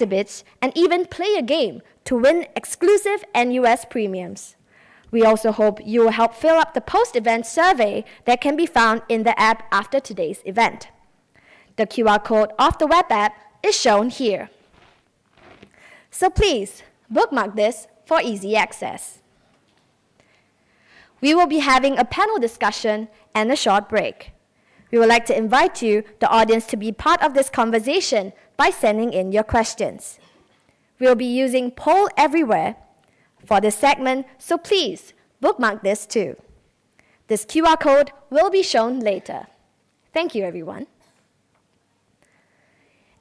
exhibits, and even play a game to win exclusive NUS premiums. We also hope you will help fill up the post-event survey that can be found in the app after today's event. The QR code of the web app is shown here. So please, bookmark this for easy access. We will be having a panel discussion and a short break. We would like to invite you, the audience, to be part of this conversation by sending in your questions. We will be using Poll Everywhere for this segment, so please bookmark this too. This QR code will be shown later. Thank you, everyone.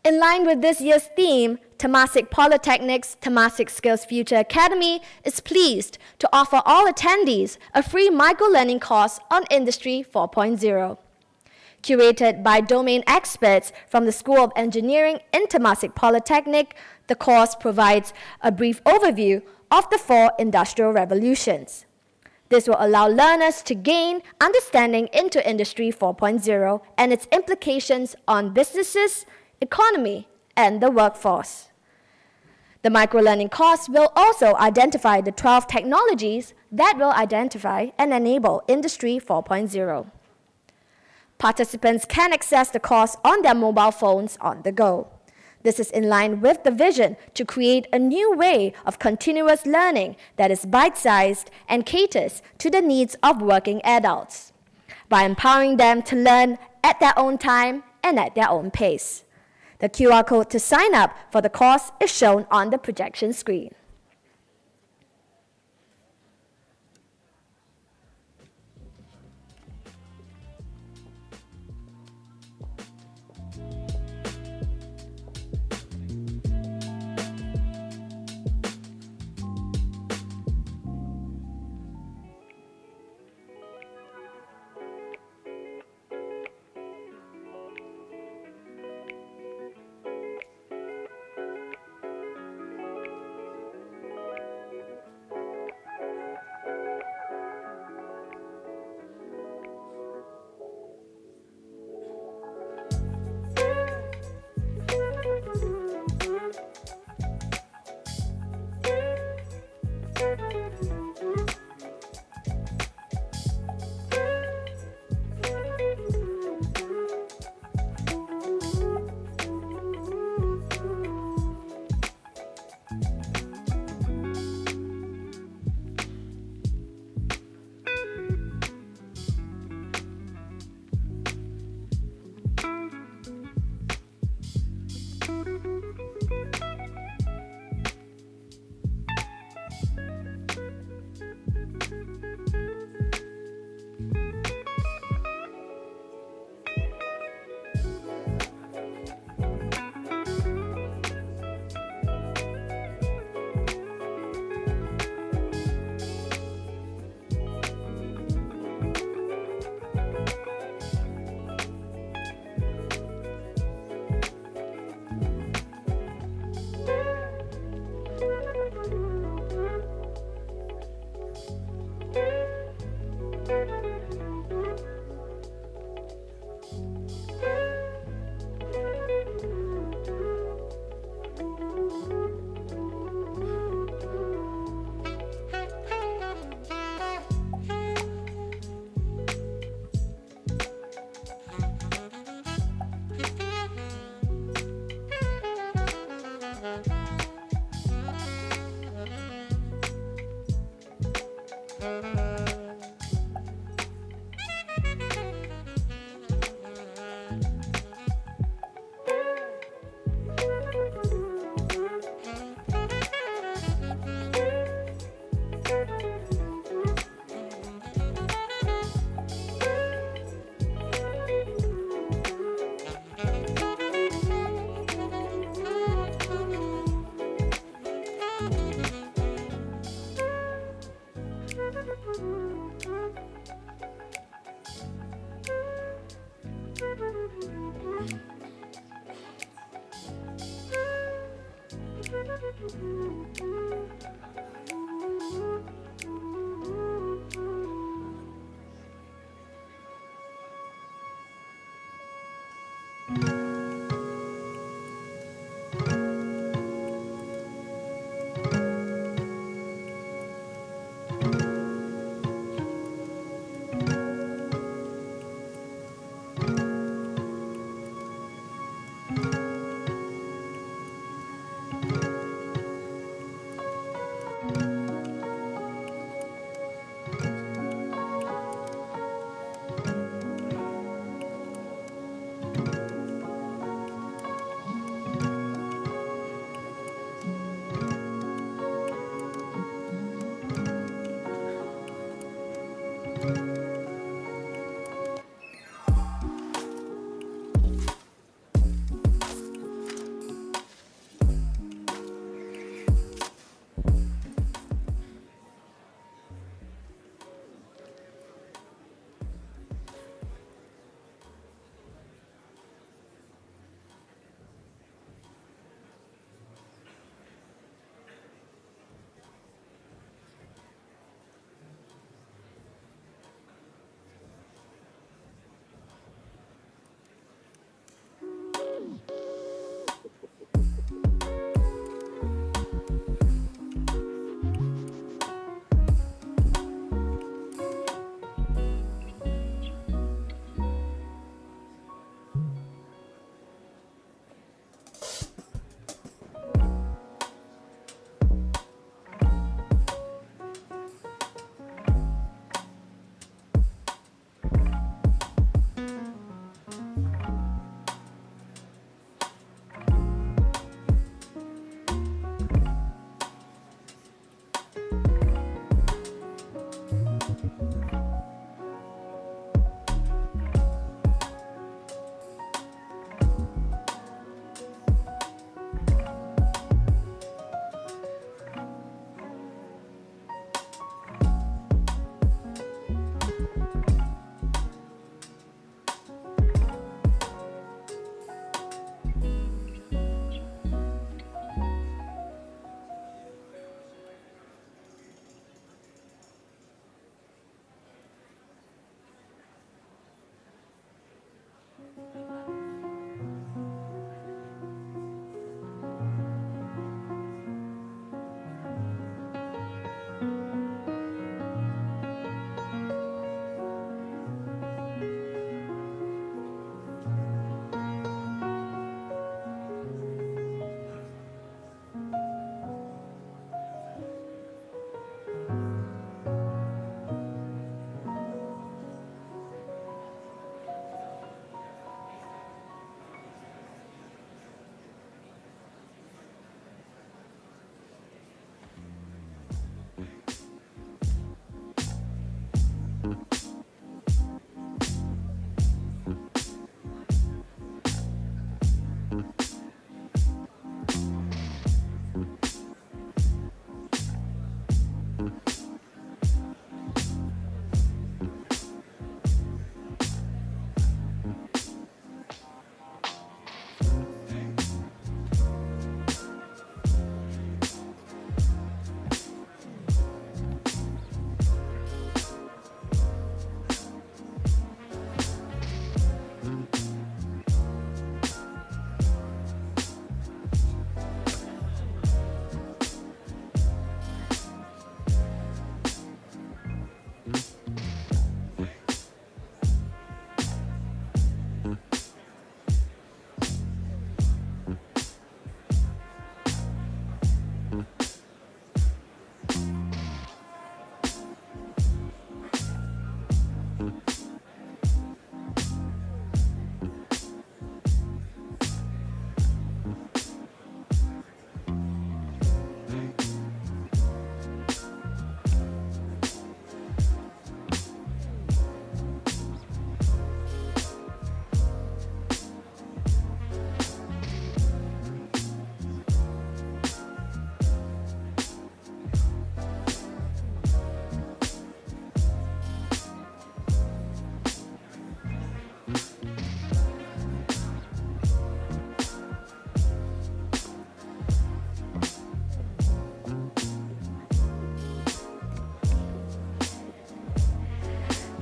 In line with this year's theme, Temasek Polytechnic's Temasek SkillsFuture Academy is pleased to offer all attendees a free micro-learning course on Industry 4.0. Curated by domain experts from the School of Engineering in Temasek Polytechnic, the course provides a brief overview of the 4 industrial revolutions. This will allow learners to gain understanding into Industry 4.0 and its implications on businesses, economy, and the workforce. The microlearning course will also identify the 12 technologies that will identify and enable Industry 4.0. Participants can access the course on their mobile phones on the go. This is in line with the vision to create a new way of continuous learning that is bite-sized and caters to the needs of working adults, by empowering them to learn at their own time and at their own pace. The QR code to sign up for the course is shown on the projection screen.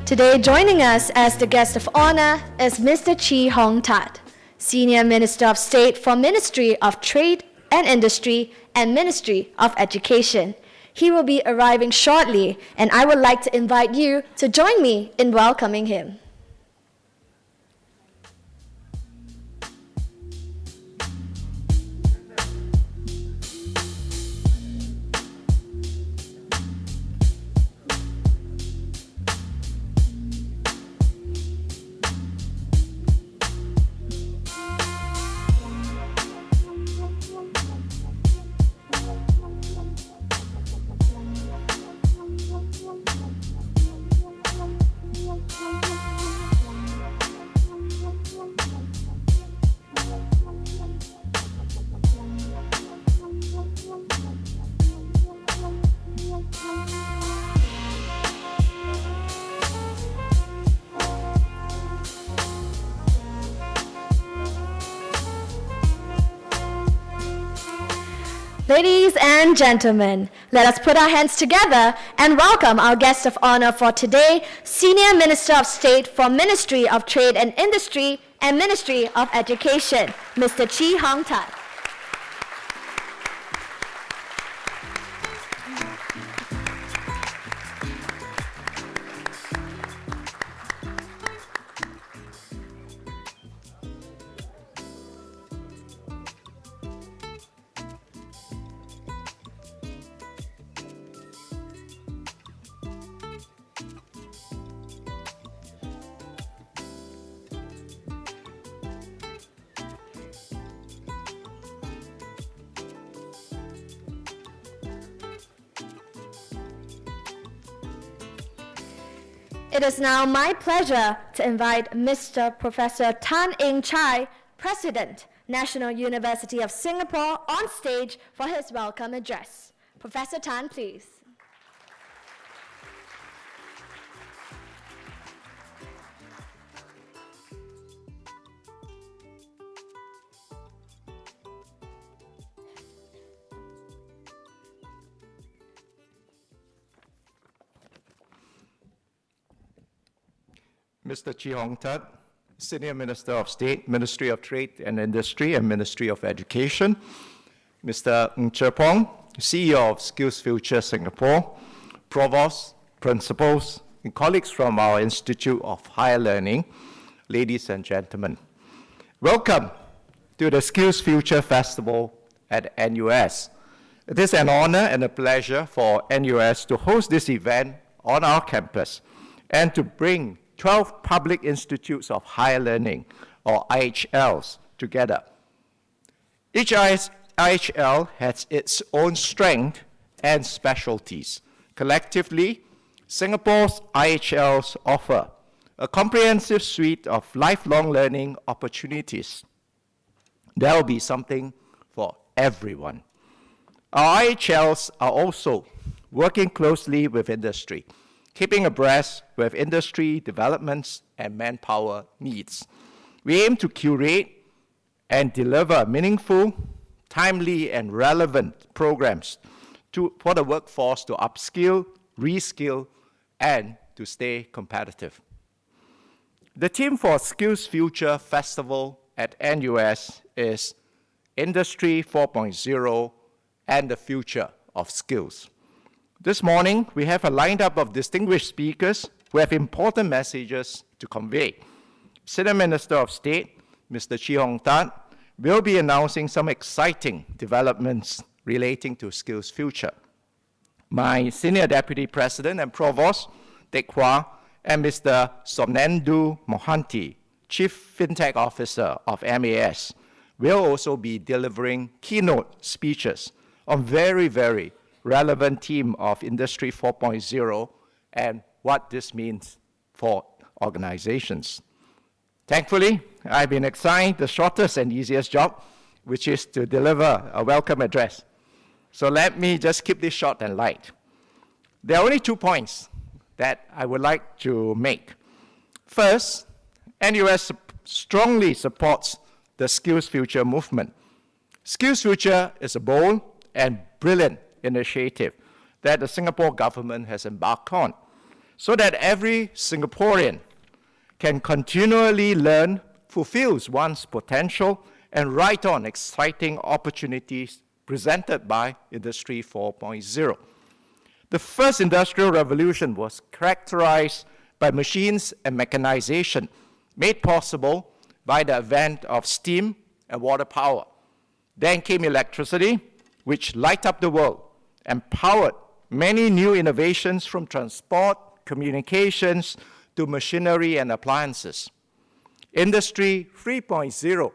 Today, joining us as the guest of honor is Mr. Chee Hong Tat, Senior Minister of State for Ministry of Trade and Industry and Ministry of Education. He will be arriving shortly, and I would like to invite you to join me in welcoming him. Ladies and gentlemen, let us put our hands together and welcome our guest of honor for today, Senior Minister of State for Ministry of Trade and Industry and Ministry of Education, Mr. Chee Hong Tat. It is now my pleasure to invite Mr. Professor Tan Eng Chai, President, National University of Singapore, on stage for his welcome address. Professor Tan, please. Mr. Chee Hong Tat, Senior Minister of State, Ministry of Trade and Industry and Ministry of Education, Mr. Ng Chee Pong, CEO of SkillsFuture Singapore, provost, principals, and colleagues from our Institute of Higher Learning, ladies and gentlemen. Welcome to the SkillsFuture Festival at NUS. It is an honor and a pleasure for NUS to host this event on our campus and to bring 12 public institutes of higher learning, or IHLs, together. Each IHL has its own strength and specialties. Collectively, Singapore's IHLs offer a comprehensive suite of lifelong learning opportunities. There will be something for everyone. Our IHLs are also working closely with industry, keeping abreast with industry developments and manpower needs. We aim to curate and deliver meaningful, timely, and relevant programs for the workforce to upskill, reskill, and to stay competitive. The theme for SkillsFuture Festival at NUS is Industry 4.0 and the Future of Skills. This morning, we have a lineup of distinguished speakers who have important messages to convey. Senior Minister of State, Mr. Chee Hong Tat, will be announcing some exciting developments relating to SkillsFuture. My Senior Deputy President and Provost, Teck Hua, and Mr. Somnendu Mohanty, Chief FinTech Officer of MAS, will also be delivering keynote speeches on very relevant theme of Industry 4.0 and what this means for organizations. Thankfully, I've been assigned the shortest and easiest job, which is to deliver a welcome address. So let me just keep this short and light. There are only 2 points that I would like to make. First, NUS strongly supports the SkillsFuture movement. SkillsFuture is a bold and brilliant initiative that the Singapore government has embarked on. so that every Singaporean can continually learn, fulfills one's potential, and ride on exciting opportunities presented by Industry 4.0. The first industrial revolution was characterized by machines and mechanization, made possible by the advent of steam and water power. Then came electricity, which light up the world and powered many new innovations from transport, communications, to machinery and appliances. Industry 3.0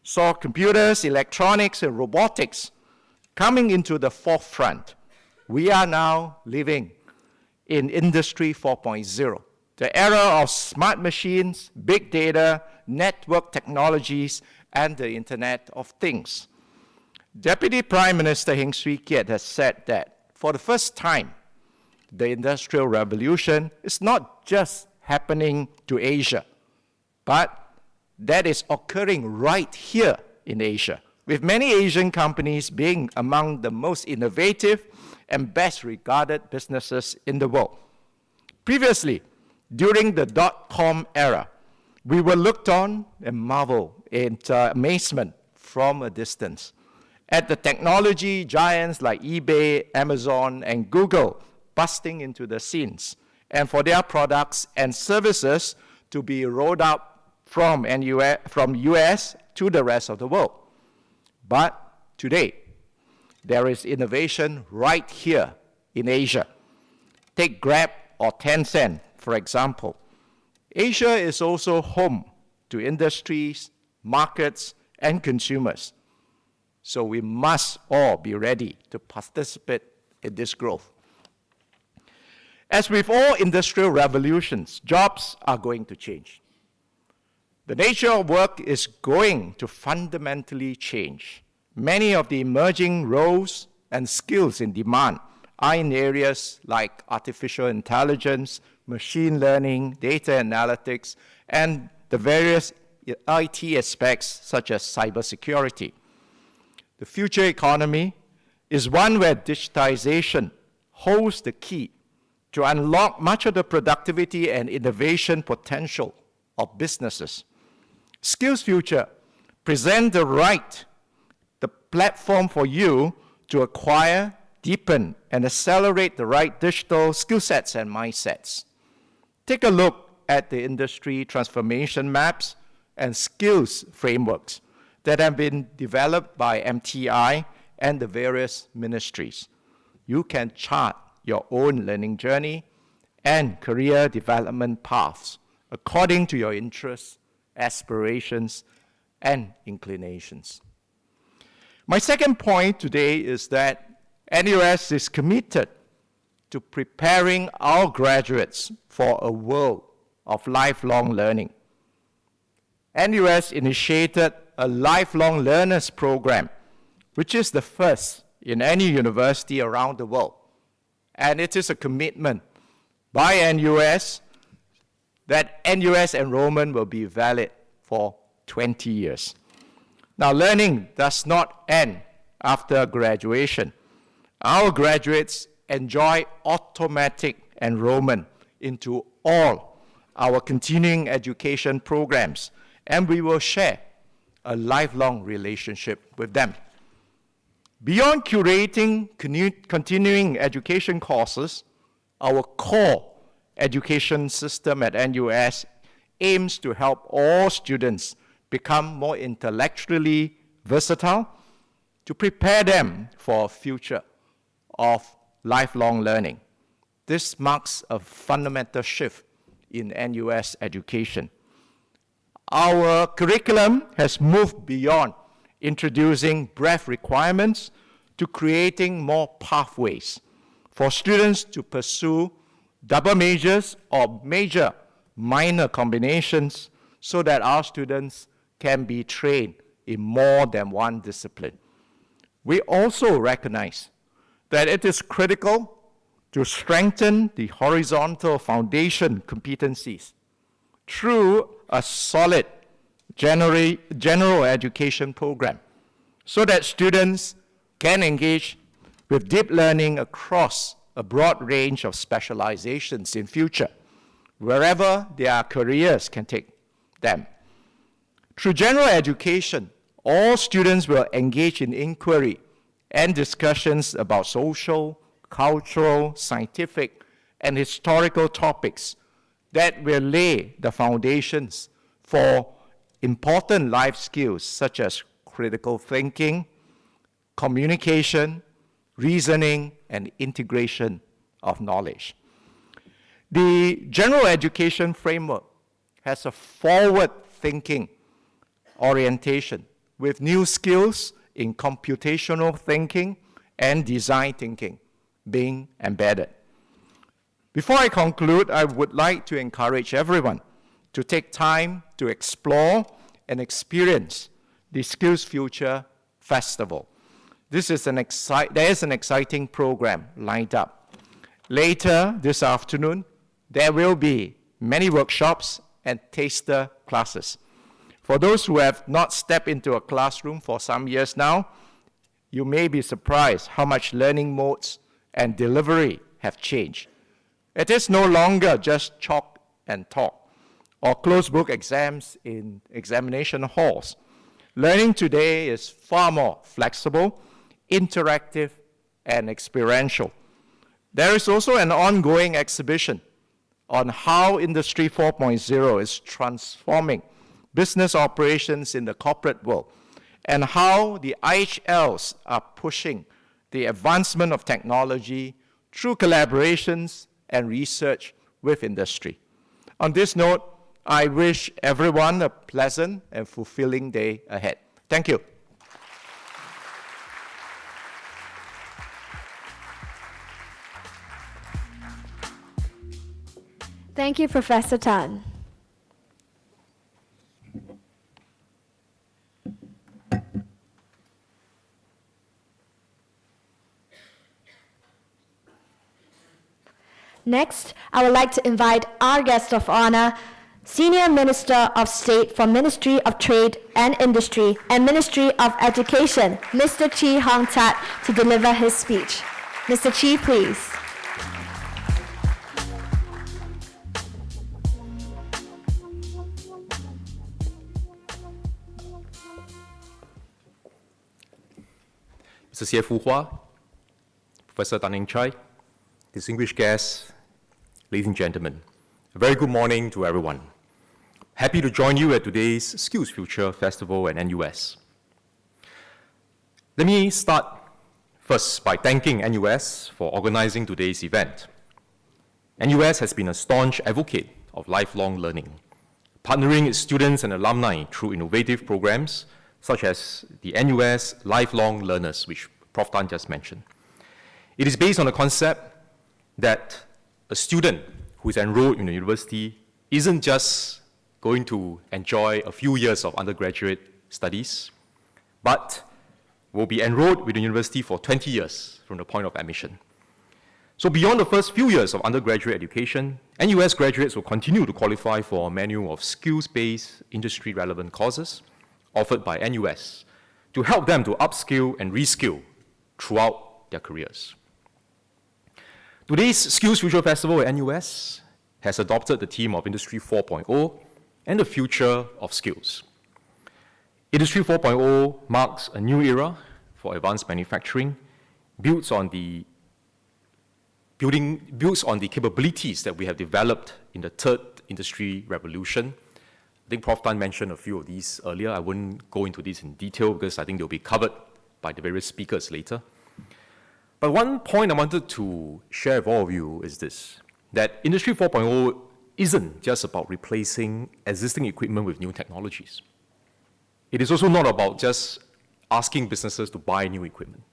saw computers, electronics, and robotics coming into the forefront. We are now living in Industry 4.0, the era of smart machines, big data, network technologies, and the Internet of Things. Deputy Prime Minister Heng Swee Keat has said that for the first time, the Industrial Revolution is not just happening to Asia, but that is occurring right here in Asia, with many Asian companies being among the most innovative and best regarded businesses in the world. Previously, during the dot-com era, we were looked on and marveled in amazement from a distance at the technology giants like eBay, Amazon, and Google busting into the scenes, and for their products and services to be rolled out from US to the rest of the world. But today, there is innovation right here in Asia. Take Grab or Tencent, for example. Asia is also home to industries, markets, and consumers. So we must all be ready to participate in this growth. As with all industrial revolutions, jobs are going to change. The nature of work is going to fundamentally change. Many of the emerging roles and skills in demand are in areas like artificial intelligence, machine learning, data analytics, and the various IT aspects such as cybersecurity. The future economy is one where digitization holds the key to unlock much of the productivity and innovation potential of businesses. SkillsFuture presents the platform for you to acquire, deepen, and accelerate the right digital skill sets and mindsets. Take a look at the industry transformation maps and skills frameworks that have been developed by MTI and the various ministries. You can chart your own learning journey and career development paths according to your interests, aspirations, and inclinations. My second point today is that NUS is committed to preparing our graduates for a world of lifelong learning. NUS initiated a lifelong learners program, which is the first in any university around the world. And it is a commitment by NUS that NUS enrollment will be valid for 20 years. Now, learning does not end after graduation. Our graduates enjoy automatic enrollment into all our continuing education programs, and we will share a lifelong relationship with them. Beyond curating continuing education courses, our core education system at NUS aims to help all students become more intellectually versatile, to prepare them for a future of lifelong learning. This marks a fundamental shift in NUS education. Our curriculum has moved beyond introducing breadth requirements to creating more pathways for students to pursue double majors or major-minor combinations so that our students can be trained in more than one discipline. We also recognize that it is critical to strengthen the horizontal foundation competencies through a solid general education program so that students can engage with deep learning across a broad range of specializations in future, wherever their careers can take them. Through general education, all students will engage in inquiry and discussions about social, cultural, scientific, and historical topics that will lay the foundations for important life skills such as critical thinking, communication, reasoning, and integration of knowledge. The general education framework has a forward-thinking orientation with new skills in computational thinking and design thinking being embedded. Before I conclude, I would like to encourage everyone to take time to explore and experience the SkillsFuture Festival. There is an exciting program lined up. Later this afternoon, there will be many workshops and taster classes. For those who have not stepped into a classroom for some years now, you may be surprised how much learning modes and delivery have changed. It is no longer just chalk and talk or closed book exams in examination halls. Learning today is far more flexible, interactive, and experiential. There is also an ongoing exhibition on how Industry 4.0 is transforming business operations in the corporate world, and how the IHLs are pushing the advancement of technology through collaborations and research with industry. On this note, I wish everyone a pleasant and fulfilling day ahead. Thank you. Thank you, Professor Tan. Next, I would like to invite our guest of honor, Senior Minister of State for Ministry of Trade and Industry and Ministry of Education, Mr. Chee Hong Tat, to deliver his speech. Mr. Chee, please. Mr. Xie Fu Hua, Professor Tan Eng Chai, distinguished guests, ladies and gentlemen, a very good morning to everyone. Happy to join you at today's SkillsFuture Festival at NUS. Let me start first by thanking NUS for organizing today's event. NUS has been a staunch advocate of lifelong learning, partnering its students and alumni through innovative programs such as the NUS Lifelong Learners, which Prof. Tan just mentioned. It is based on the concept that a student who is enrolled in a university isn't just going to enjoy a few years of undergraduate studies, but will be enrolled with the university for 20 years from the point of admission. So beyond the first few years of undergraduate education, NUS graduates will continue to qualify for a menu of skills-based, industry-relevant courses offered by NUS to help them to upskill and reskill throughout their careers. Today's SkillsFuture Festival at NUS has adopted the theme of Industry 4.0 and the future of skills. Industry 4.0 marks a new era for advanced manufacturing, builds on the capabilities that we have developed in the third industry revolution. I think Prof. Tan mentioned a few of these earlier. I wouldn't go into these in detail because I think they'll be covered by the various speakers later. But one point I wanted to share with all of you is this, that Industry 4.0 isn't just about replacing existing equipment with new technologies. It is also not about just asking businesses to buy new equipment.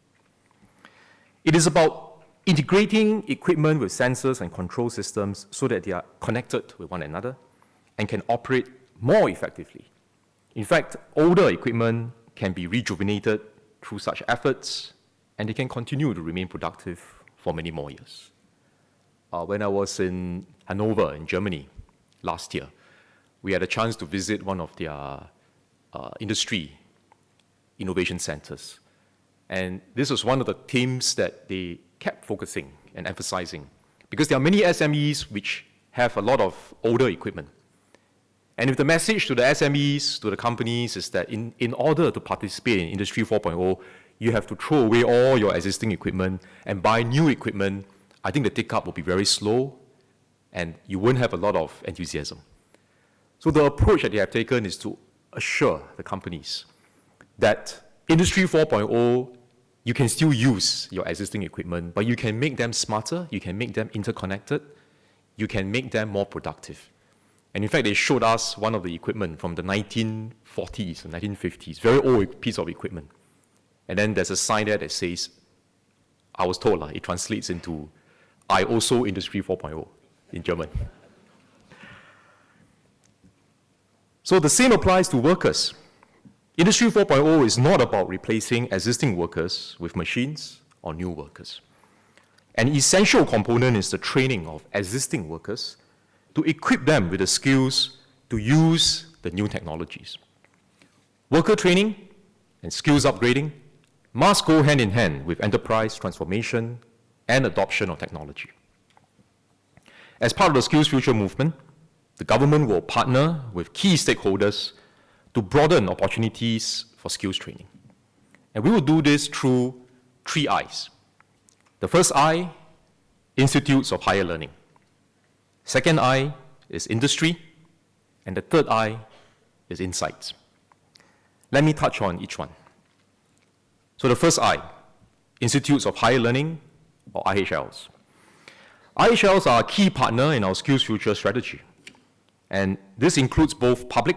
It is about integrating equipment with sensors and control systems so that they are connected with one another and can operate more effectively. In fact, older equipment can be rejuvenated through such efforts, and they can continue to remain productive for many more years. When I was in Hanover, in Germany, last year, we had a chance to visit one of their industry innovation centers. And this was one of the themes that they kept focusing and emphasizing, because there are many SMEs which have a lot of older equipment. And if the message to the SMEs, to the companies, is that in order to participate in Industry 4.0, you have to throw away all your existing equipment and buy new equipment, I think the take-up will be very slow and you won't have a lot of enthusiasm. So the approach that they have taken is to assure the companies that Industry 4.0, you can still use your existing equipment, but you can make them smarter, you can make them interconnected, you can make them more productive. And in fact, they showed us one of the equipment from the 1940s and 1950s, very old piece of equipment. And then there's a sign there that says, I was told, it translates into, I also Industry 4.0 in German. So the same applies to workers. Industry 4.0 is not about replacing existing workers with machines or new workers. An essential component is the training of existing workers to equip them with the skills to use the new technologies. Worker training and skills upgrading must go hand in hand with enterprise transformation and adoption of technology. As part of the SkillsFuture movement, the government will partner with key stakeholders to broaden opportunities for skills training. And we will do this through 3 I's. The first I, institutes of higher learning. Second I is industry, and the third I is insights. Let me touch on each one. So the first I, institutes of higher learning, or IHLs. IHLs are a key partner in our SkillsFuture strategy, and this includes both public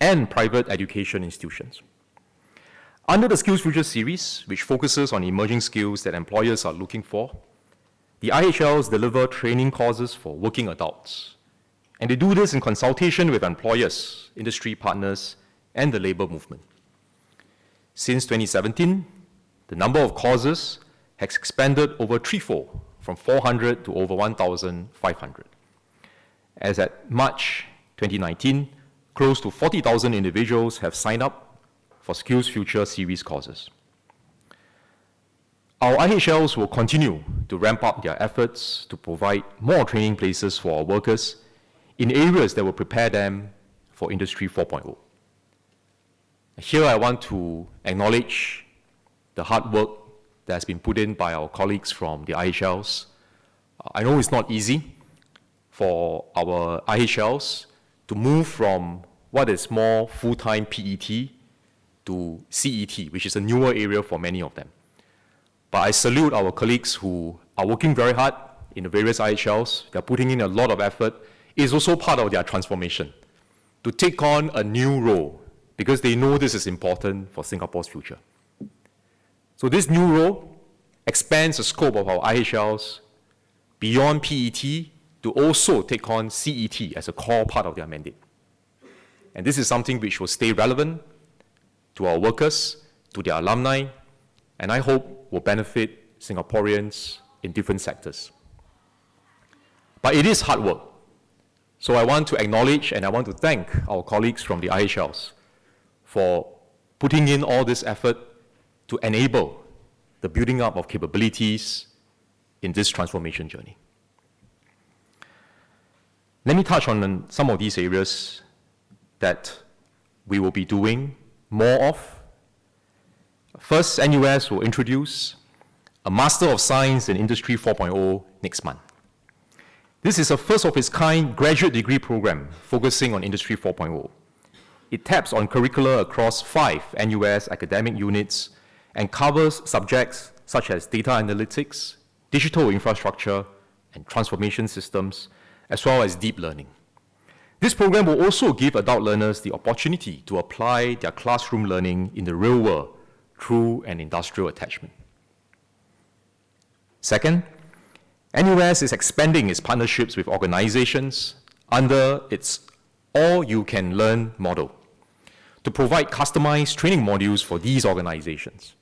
and private education institutions. Under the SkillsFuture series, which focuses on emerging skills that employers are looking for, the IHLs deliver training courses for working adults. And they do this in consultation with employers, industry partners, and the labor movement. Since 2017, the number of courses has expanded over threefold, from 400 to over 1,500. As at March 2019, close to 40,000 individuals have signed up for SkillsFuture series courses. Our IHLs will continue to ramp up their efforts to provide more training places for our workers in areas that will prepare them for Industry 4.0. Here I want to acknowledge the hard work that has been put in by our colleagues from the IHLs. I know it's not easy for our IHLs to move from what is more full-time PET to CET, which is a newer area for many of them. But I salute our colleagues who are working very hard in the various IHLs. They're putting in a lot of effort. It's also part of their transformation to take on a new role because they know this is important for Singapore's future. So this new role expands the scope of our IHLs beyond PET to also take on CET as a core part of their mandate. And this is something which will stay relevant to our workers, to their alumni, and I hope will benefit Singaporeans in different sectors. But it is hard work. So I want to acknowledge and I want to thank our colleagues from the IHLs for putting in all this effort to enable the building up of capabilities in this transformation journey. Let me touch on some of these areas that we will be doing more of. First, NUS will introduce a Master of Science in Industry 4.0 next month. This is a first-of-its-kind graduate degree program focusing on Industry 4.0. It taps on curricula across 5 NUS academic units and covers subjects such as data analytics, digital infrastructure, and transformation systems, as well as deep learning. This program will also give adult learners the opportunity to apply their classroom learning in the real world through an industrial attachment. Second, NUS is expanding its partnerships with organizations under its all-you-can-learn model to provide customized training modules for these organizations.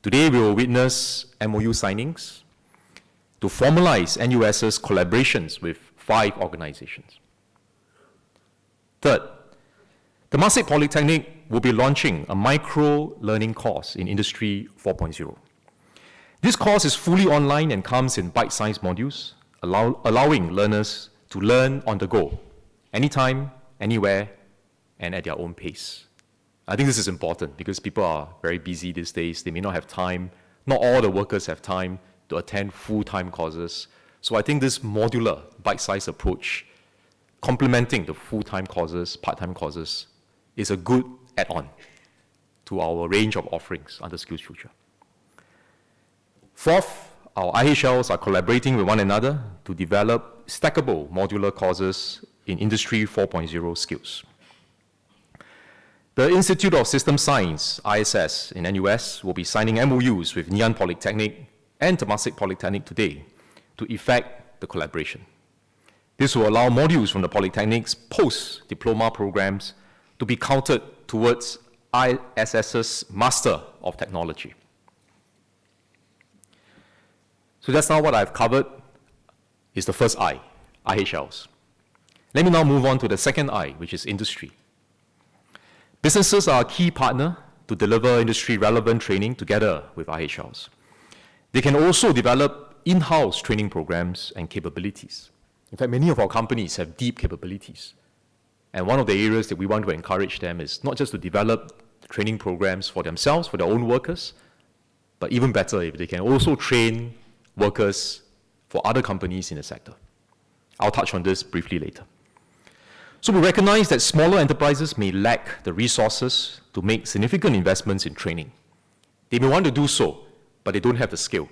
Today, we will witness MOU signings to formalize NUS's collaborations with 5 organizations. Third, Temasek Polytechnic will be launching a micro-learning course in Industry 4.0. This course is fully online and comes in bite-sized modules, allowing learners to learn on the go, anytime, anywhere, and at their own pace. I think this is important because people are very busy these days. They may not have time. Not all the workers have time to attend full-time courses. So I think this modular, bite-sized approach, complementing the full-time courses, part-time courses, is a good add-on to our range of offerings under SkillsFuture. Fourth, our IHLs are collaborating with one another to develop stackable modular courses in Industry 4.0 skills. The Institute of System Science, ISS, in NUS will be signing MOUs with Ngee Ann Polytechnic and Temasek Polytechnic today to effect the collaboration. This will allow modules from the Polytechnic's post-diploma programs to be counted towards ISS's Master of Technology. So that's now what I've covered is the first I, IHLs. Let me now move on to the second I, which is industry. Businesses are a key partner to deliver industry-relevant training together with IHLs. They can also develop in-house training programs and capabilities. In fact, many of our companies have deep capabilities. And one of the areas that we want to encourage them is not just to develop training programs for themselves, for their own workers, but even better if they can also train workers for other companies in the sector. I'll touch on this briefly later. So we recognize that smaller enterprises may lack the resources to make significant investments in training. They may want to do so, but they don't have the skill.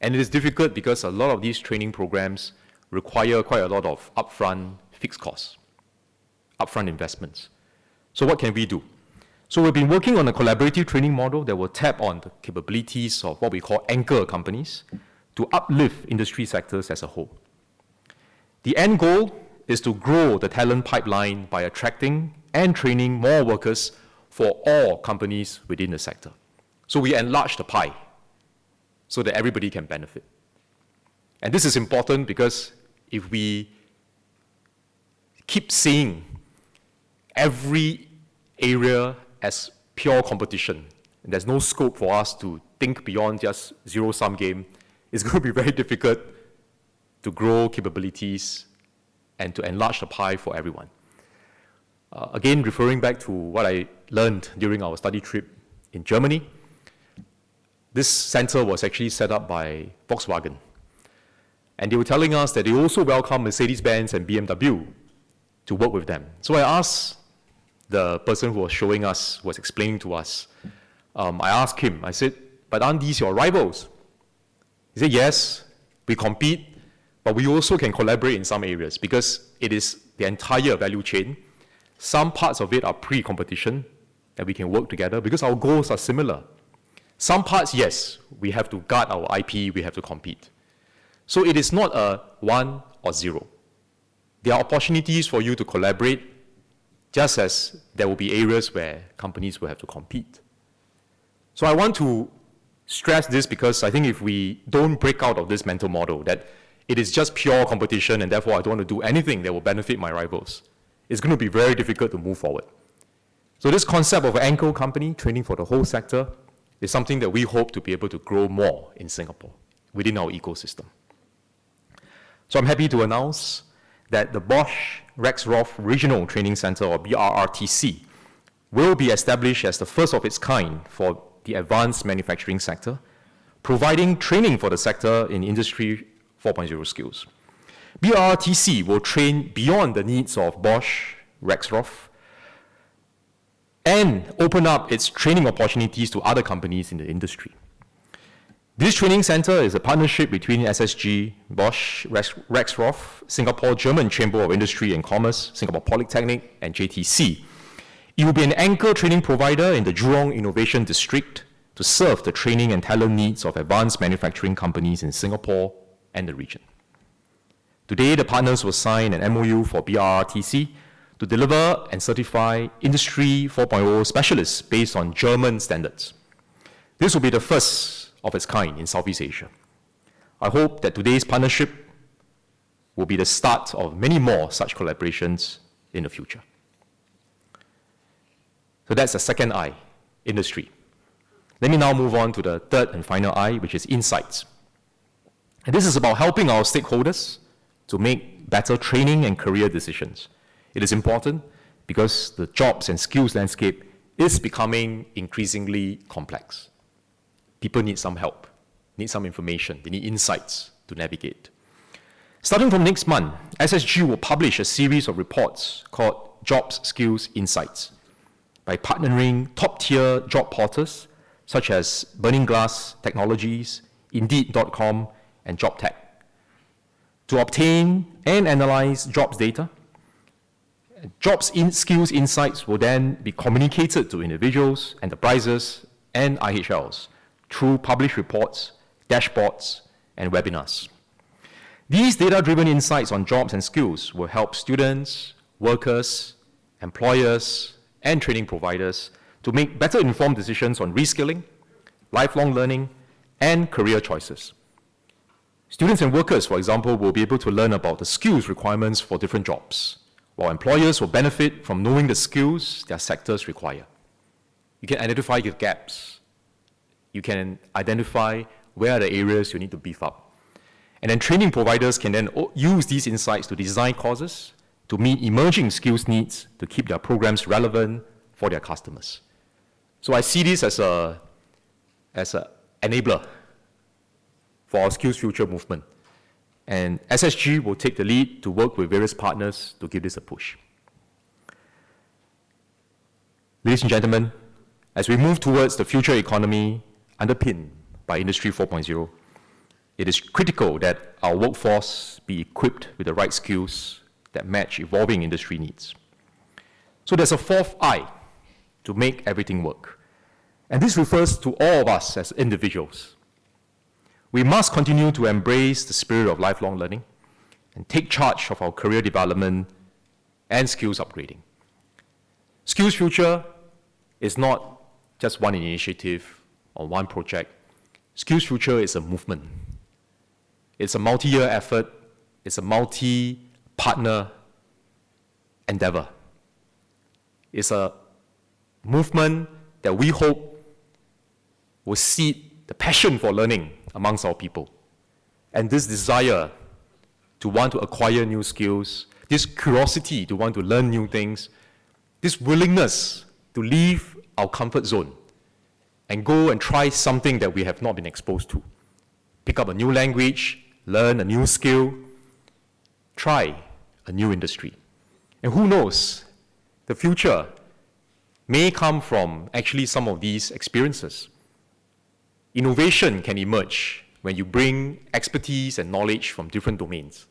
And it is difficult because a lot of these training programs require quite a lot of upfront fixed costs, upfront investments. So what can we do? So we've been working on a collaborative training model that will tap on the capabilities of what we call anchor companies to uplift industry sectors as a whole. The end goal is to grow the talent pipeline by attracting and training more workers for all companies within the sector. So we enlarge the pie so that everybody can benefit. And this is important because if we keep seeing every area as pure competition, and there's no scope for us to think beyond just zero-sum game, it's going to be very difficult to grow capabilities and to enlarge the pie for everyone. Again, referring back to what I learned during our study trip in Germany, this center was actually set up by Volkswagen. And they were telling us that they also welcome Mercedes-Benz and BMW to work with them. So I asked the person who was showing us, who was explaining to us, I asked him, I said, but aren't these your rivals? He said, yes, we compete, but we also can collaborate in some areas because it is the entire value chain. Some parts of it are pre-competition that we can work together because our goals are similar. Some parts, yes, we have to guard our IP, we have to compete. So it is not a 1 or 0. There are opportunities for you to collaborate, just as there will be areas where companies will have to compete. So I want to stress this because I think if we don't break out of this mental model that it is just pure competition and therefore I don't want to do anything that will benefit my rivals, it's going to be very difficult to move forward. So this concept of an anchor company training for the whole sector is something that we hope to be able to grow more in Singapore within our ecosystem. So I'm happy to announce that the Bosch Rexroth Regional Training Center, or BRRTC, will be established as the first of its kind for the advanced manufacturing sector, providing training for the sector in Industry 4.0 skills. BRRTC will train beyond the needs of Bosch Rexroth and open up its training opportunities to other companies in the industry. This training center is a partnership between SSG, Bosch Rexroth, Singapore German Chamber of Industry and Commerce, Singapore Polytechnic, and JTC. It will be an anchor training provider in the Jurong Innovation District to serve the training and talent needs of advanced manufacturing companies in Singapore and the region. Today, the partners will sign an MOU for BRRTC to deliver and certify Industry 4.0 specialists based on German standards. This will be the first of its kind in Southeast Asia. I hope that today's partnership will be the start of many more such collaborations in the future. So that's the second I, industry. Let me now move on to the third and final I, which is insights. And this is about helping our stakeholders to make better training and career decisions. It is important because the jobs and skills landscape is becoming increasingly complex. People need some help, need some information, they need insights to navigate. Starting from next month, SSG will publish a series of reports called Jobs Skills Insights by partnering top-tier job portals such as Burning Glass Technologies, Indeed.com, and JobTech to obtain and analyze jobs data. Skills insights will then be communicated to individuals, enterprises, and IHLs through published reports, dashboards, and webinars. These data-driven insights on jobs and skills will help students, workers, employers, and training providers to make better informed decisions on reskilling, lifelong learning, and career choices. Students and workers, for example, will be able to learn about the skills requirements for different jobs, while employers will benefit from knowing the skills their sectors require. You can identify your gaps. You can identify where are the areas you need to beef up. And then training providers can then use these insights to design courses to meet emerging skills needs to keep their programs relevant for their customers. So I see this as an enabler for our SkillsFuture movement. And SSG will take the lead to work with various partners to give this a push. Ladies and gentlemen, as we move towards the future economy underpinned by Industry 4.0, it is critical that our workforce be equipped with the right skills that match evolving industry needs. So there's a fourth I to make everything work. And this refers to all of us as individuals. We must continue to embrace the spirit of lifelong learning and take charge of our career development and skills upgrading. SkillsFuture is not just one initiative or one project. SkillsFuture is a movement. It's a multi-year effort. It's a multi-partner endeavor. It's a movement that we hope will seed the passion for learning amongst our people. And this desire to want to acquire new skills, this curiosity to want to learn new things, this willingness to leave our comfort zone and go and try something that we have not been exposed to. Pick up a new language, learn a new skill, try a new industry. And who knows, the future may come from actually some of these experiences. Innovation can emerge when you bring expertise and knowledge from different domains.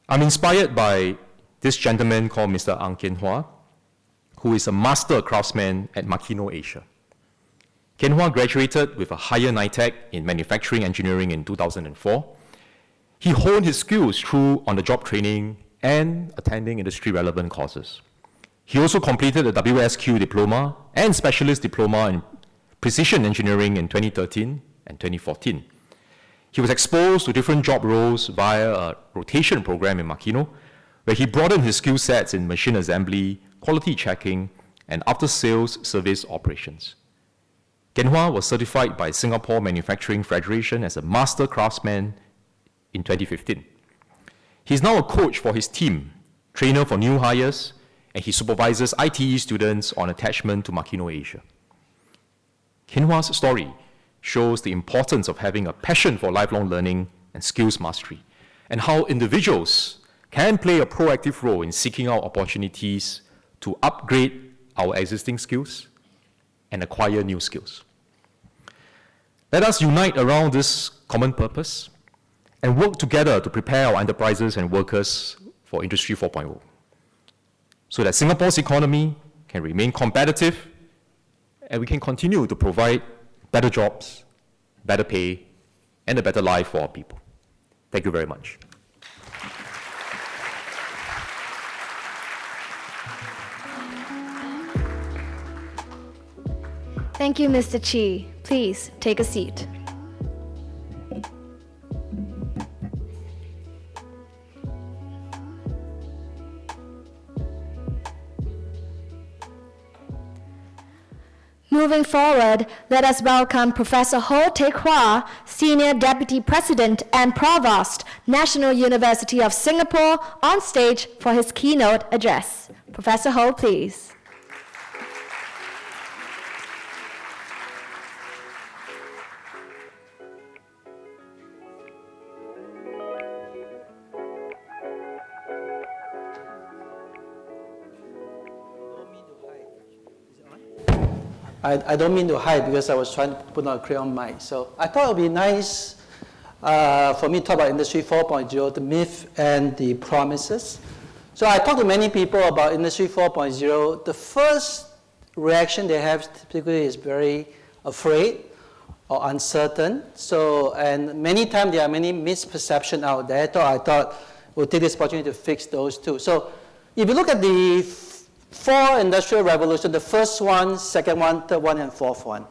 I'm inspired by this gentleman called Mr. Ang Kian Hua, who is a master craftsman at Makino Asia. Kian Hua graduated with a higher NITEC in manufacturing engineering in 2004. He honed his skills through on-the-job training and attending industry-relevant courses. He also completed a WSQ diploma and specialist diploma in precision engineering in 2013 and 2014. He was exposed to different job roles via a rotation program in Makino, where he broadened his skill sets in machine assembly, quality checking, and after-sales service operations. Kian Hua was certified by Singapore Manufacturing Federation as a master craftsman in 2015. He's now a coach for his team, trainer for new hires, and he supervises ITE students on attachment to Makino Asia. Kian Hua's story shows the importance of having a passion for lifelong learning and skills mastery, and how individuals can play a proactive role in seeking out opportunities to upgrade our existing skills and acquire new skills. Let us unite around this common purpose and work together to prepare our enterprises and workers for Industry 4.0, so that Singapore's economy can remain competitive and we can continue to provide better jobs, better pay, and a better life for our people. Thank you very much. Thank you, Mr. Chi. Please take a seat. Moving forward, let us welcome Professor Ho Teck Hwa, Senior Deputy President and Provost, National University of Singapore, on stage for his keynote address. Professor Ho, please. I don't mean to hide because I was trying to put on a crayon mic. So I thought it would be nice for me to talk about Industry 4.0, the myth and the promises. So I talked to many people about Industry 4.0. The first reaction they have typically is very afraid or uncertain. So, and many times there are many misperceptions out there. So I thought we'll take this opportunity to fix those too. So if you look at the 4 industrial revolutions, the first one, second one, third one, and fourth one.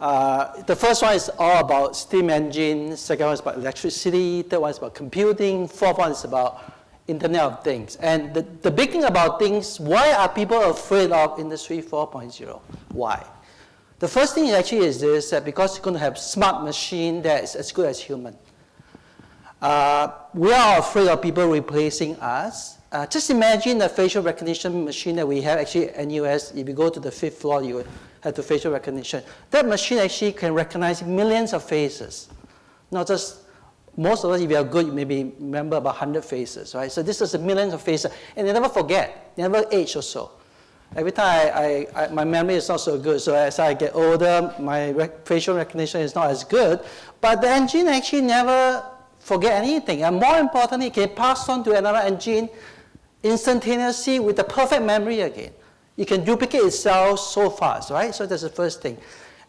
The first one is all about steam engines, second one is about electricity, third one is about computing, fourth one is about Internet of Things. And the big thing about things, why are people afraid of Industry 4.0? Why? The first thing actually is this, that because you're going to have smart machine that is as good as human. We are afraid of people replacing us. Just imagine the facial recognition machine that we have actually at NUS. If you go to the 5th floor, you have the facial recognition. That machine actually can recognize millions of faces. Not just, most of us, if you are good, you maybe remember about 100 faces, right? So this is a millions of faces, and they never forget, they never age or so. Every time my memory is not so good, so as I get older, my facial recognition is not as good, but the engine actually never forget anything. And more importantly, it can pass on to another engine instantaneously with the perfect memory again. It can duplicate itself so fast, right? So that's the first thing.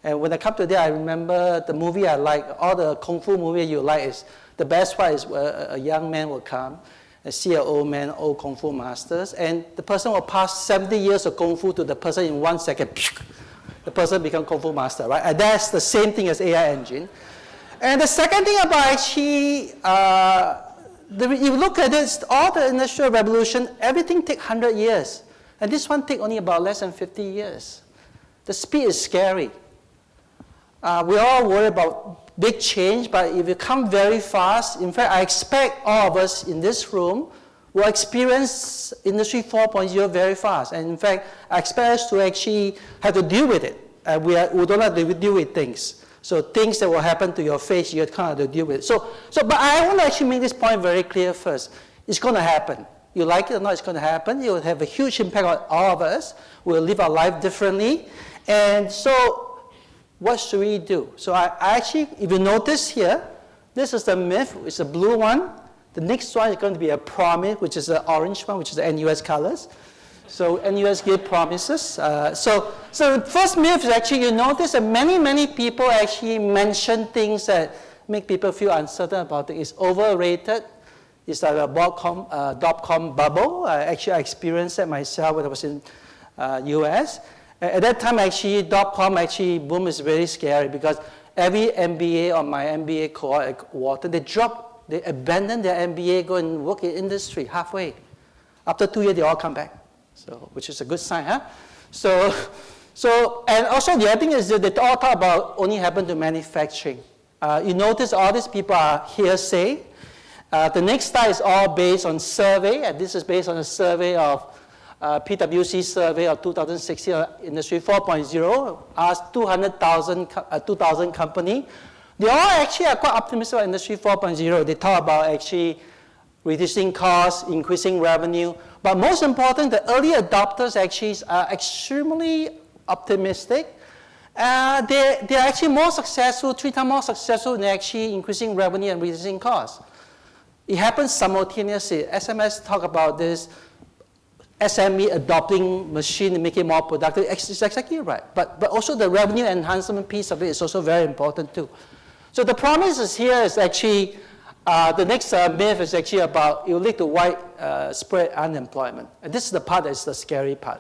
And when I come to that, I remember the movie I like, all the Kung Fu movie you like is, the best part is a young man will come and see an old man, old Kung Fu masters, and the person will pass 70 years of Kung Fu to the person in 1 second. The person becomes Kung Fu master, right? And that's the same thing as AI engine. And the second thing about actually, if you look at this, all the industrial revolution, everything takes 100 years. And this one takes only about less than 50 years. The speed is scary. We all worry about big change, but if it comes very fast, in fact, I expect all of us in this room will experience Industry 4.0 very fast. And in fact, I expect us to actually have to deal with it. We don't have to deal with things. So things that will happen to your face, you kind of have to deal with it. But I want to actually make this point very clear first. It's going to happen. You like it or not, it's going to happen. It will have a huge impact on all of us. We'll live our life differently. And so what should we do? So I actually, if you notice here, this is the myth. It's a blue one. The next one is going to be a promise, which is the orange one, which is the NUS colors. So NUS gave promises. So the first myth is actually, you notice that many people actually mention things that make people feel uncertain about it. It's overrated. It's like a dot-com bubble. Actually, I experienced that myself when I was in US. At that time, actually, dot-com actually boom is very scary because every MBA on my MBA cohort at Wharton, they abandon their MBA, go and work in industry halfway. After 2 years, they all come back. So, which is a good sign, huh? So, and also the other thing is that they all talk about only happen to manufacturing. You notice all these people are hearsay. The next slide is all based on survey, and this is based on a survey of PwC survey of 2016 Industry 4.0, asked 2,000 companies. They all actually are quite optimistic about Industry 4.0. They talk about actually reducing costs, increasing revenue. But most important, the early adopters actually are extremely optimistic. They're actually more successful, 3 times more successful in actually increasing revenue and reducing costs. It happens simultaneously. SMS talk about this, SME adopting machine and making it more productive. It's exactly right. But also the revenue enhancement piece of it is also very important too. So the promises here is actually, the next myth is actually about it will lead to widespread unemployment. And this is the part that's the scary part.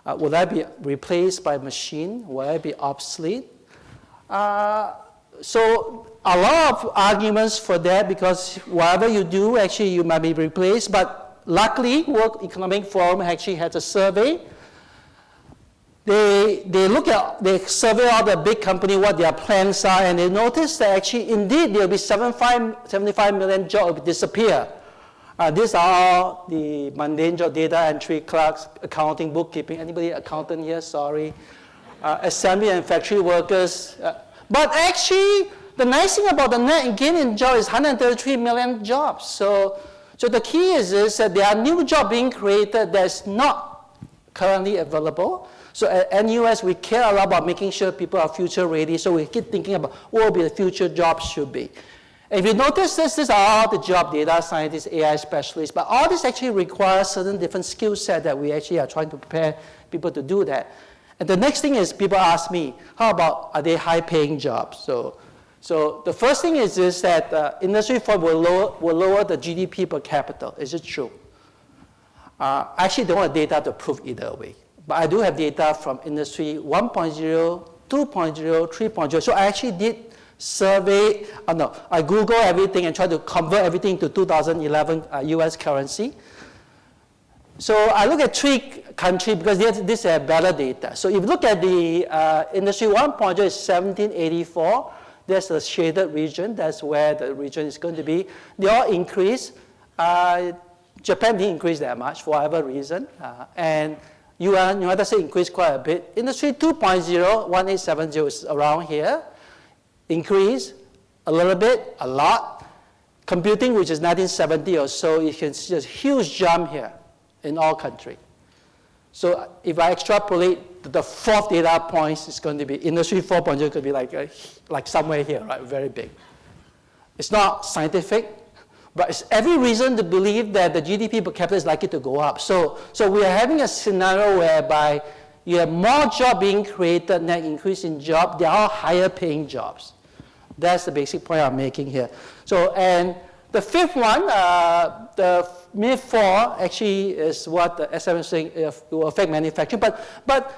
Will I be replaced by a machine? Will I be obsolete? So a lot of arguments for that because whatever you do, actually you might be replaced. But luckily, World Economic Forum actually has a survey. they survey all the big company, what their plans are, and they notice that actually, indeed, there will be 75 million jobs disappear. These are all the mundane job, data entry, clerks, accounting, bookkeeping. Anybody accountant here? Sorry. Assembly and factory workers. But actually, the nice thing about the net gain in jobs is 133 million jobs. So the key is that there are new jobs being created that's not currently available. So at NUS, we care a lot about making sure people are future ready. So we keep thinking about what will be the future jobs should be. And if you notice this, these are all the job, data scientists, AI specialists, but all this actually requires certain different skill set that we actually are trying to prepare people to do that. And the next thing is people ask me, how about, are they high paying jobs? So the first thing is that Industry 4 will lower the GDP per capita. Is it true? I actually don't have data to prove either way. But I do have data from Industry 1.0, 2.0, 3.0. So I actually did survey, I Google everything and try to convert everything to 2011 US currency. So I look at 3 countries because these are better data. So if you look at the Industry 1.0 is 1784. That's the shaded region. That's where the region is going to be. They all increase. Japan didn't increase that much for whatever reason. And United States increased quite a bit. Industry 2.0, 1870 is around here. Increase a little bit, a lot. Computing, which is 1970 or so, you can see a huge jump here in all countries. So if I extrapolate, the 4th data point is going to be Industry 4.0 could be like somewhere here, right? Very big. It's not scientific, but it's every reason to believe that the GDP per capita is likely to go up. So we are having a scenario whereby you have more jobs being created, net increase in jobs. They are all higher paying jobs. That's the basic point I'm making here. So, and the 5th one, the myth 4 actually is what the SM is saying, it will affect manufacturing, but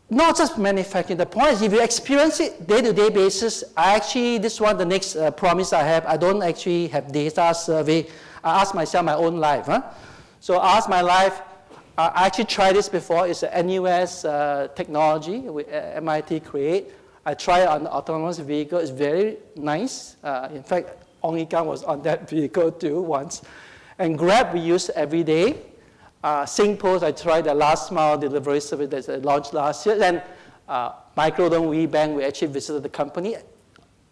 not just manufacturing. The point is, if you experience it day-to-day basis, this one, the next promise I have, I don't actually have data survey. I ask myself my own life. So I ask my life, I actually tried this before. It's a NUS technology with MIT create. I tried it on the autonomous vehicle. It's very nice. In fact, Ong Yikan was on that vehicle too once. And Grab we use every day. SingPost, I tried the last mile delivery service that launched last year. And Microdome WeBank, we actually visited the company.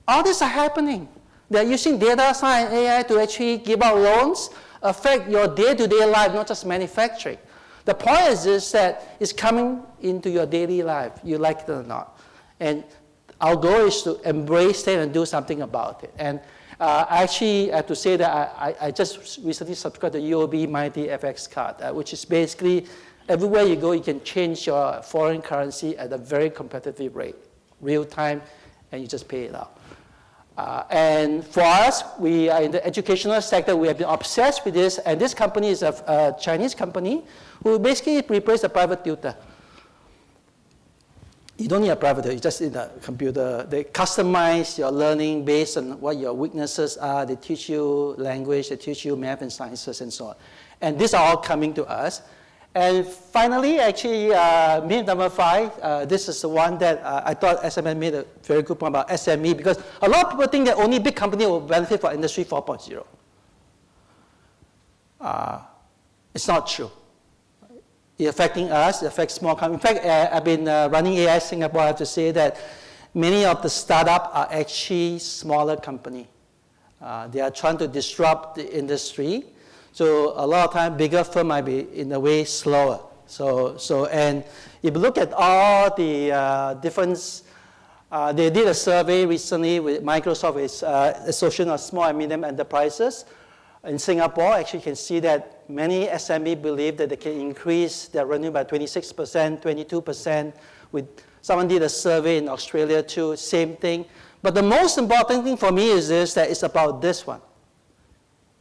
All this are happening. They're using data science, AI to actually give out loans, affect your day-to-day life, not just manufacturing. The point is that it's coming into your daily life, you like it or not. And our goal is to embrace it and do something about it. And actually, I have to say that I just recently subscribed to UOB Mighty FX card, which is basically everywhere you go, you can change your foreign currency at a very competitive rate, real time, and you just pay it out. And for us, we are in the educational sector. We have been obsessed with this, and this company is a Chinese company who basically replaced a private tutor. You don't need a private tutor, you just need a computer. They customize your learning based on what your weaknesses are. They teach you language, they teach you math and sciences and so on. And these are all coming to us. And finally, actually, myth number 5, this is the one that I thought SMN made a very good point about SME, because a lot of people think that only big company will benefit from Industry 4.0. It's not true. It's affecting us, it affects small companies. In fact, I've been running AI Singapore. I have to say that many of the startups are actually smaller companies. They are trying to disrupt the industry. So a lot of times, bigger firm might be in a way slower. And if you look at all the different, they did a survey recently with Microsoft, with Association of Small and Medium Enterprises in Singapore. Actually, you can see that many SME believe that they can increase their revenue by 26%, 22%. Someone did a survey in Australia too, same thing. But the most important thing for me is this, that it's about this one.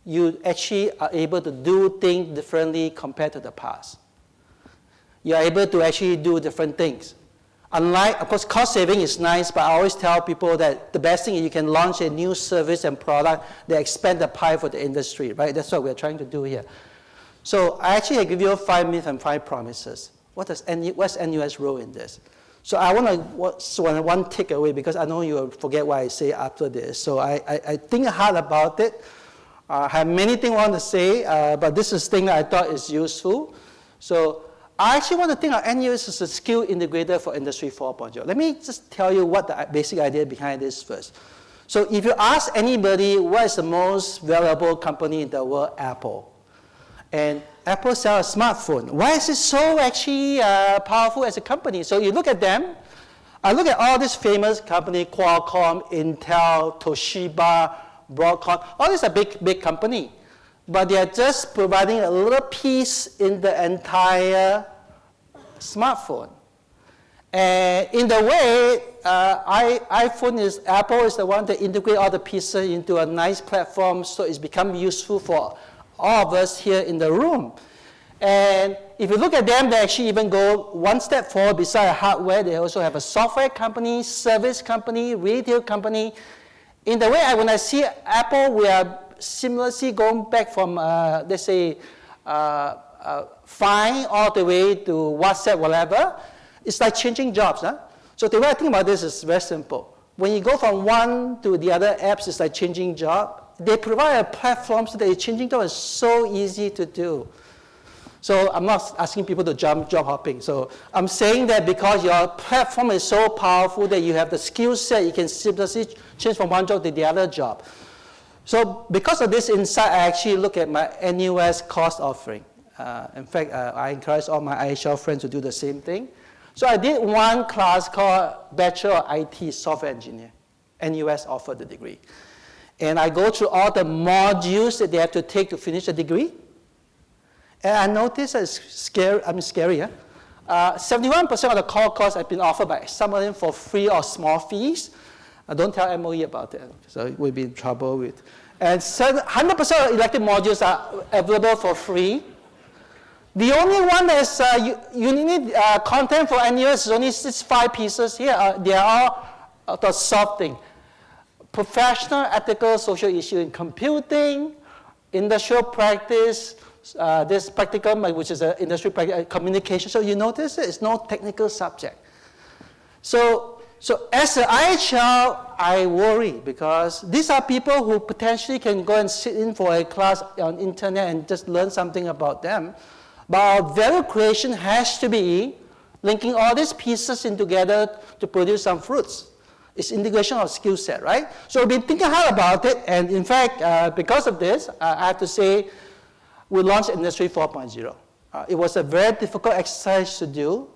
You actually are able to do things differently compared to the past. You are able to actually do different things. Unlike, of course, cost saving is nice, but I always tell people that the best thing is you can launch a new service and product that expand the pie for the industry, right? That's what we're trying to do here. So I actually give you 5 myths and 5 promises. what's NUS role in this? So I want one takeaway, because I know you'll forget what I say after this. So I think hard about it. I have many things I want to say, but this is thing that I thought is useful. So I actually want to think of NUS as a skill integrator for Industry 4.0. Let me just tell you what the basic idea behind this first. So if you ask anybody what is the most valuable company in the world, Apple. And Apple sells a smartphone. Why is it so actually powerful as a company? So you look at them. I look at all these famous companies, Qualcomm, Intel, Toshiba, Broadcom. All these are big company. But they are just providing a little piece in the entire smartphone. And in the way, Apple is the one that integrate all the pieces into a nice platform, so it's become useful for all of us here in the room. And if you look at them, they actually even go one step forward. Besides hardware, they also have a software company, service company, retail company. In the way, when I see Apple, we are seamlessly going back from, let's say, Fine all the way to WhatsApp, whatever. It's like changing jobs. Huh? So the way I think about this is very simple. When you go from one to the other apps, it's like changing job. They provide a platform so that changing job is so easy to do. So I'm not asking people to job hopping. So I'm saying that because your platform is so powerful that you have the skill set, you can seamlessly change from one job to the other job. So because of this insight, I actually look at my NUS course offering. In fact, I encourage all my IHL friends to do the same thing. So I did one class called Bachelor of IT Software Engineer. NUS offered the degree. And I go through all the modules that they have to take to finish the degree. And I noticed that it's scary. 71% of the core course have been offered by some of them for free or small fees. Don't tell MOE about that, so we'll be in trouble with. And 100% of elective modules are available for free. The only one that's you need content for NUS is only 5 pieces here. They are all the soft thing. Professional, ethical, social issue in computing, industrial practice, this practicum, which is an industry practice, communication. So you notice it's no technical subject. So as an IHL, I worry because these are people who potentially can go and sit in for a class on internet and just learn something about them. But our value creation has to be linking all these pieces in together to produce some fruits. It's integration of skill set, right? So we've been thinking hard about it, and in fact, because of this, I have to say, we launched Industry 4.0. It was a very difficult exercise to do.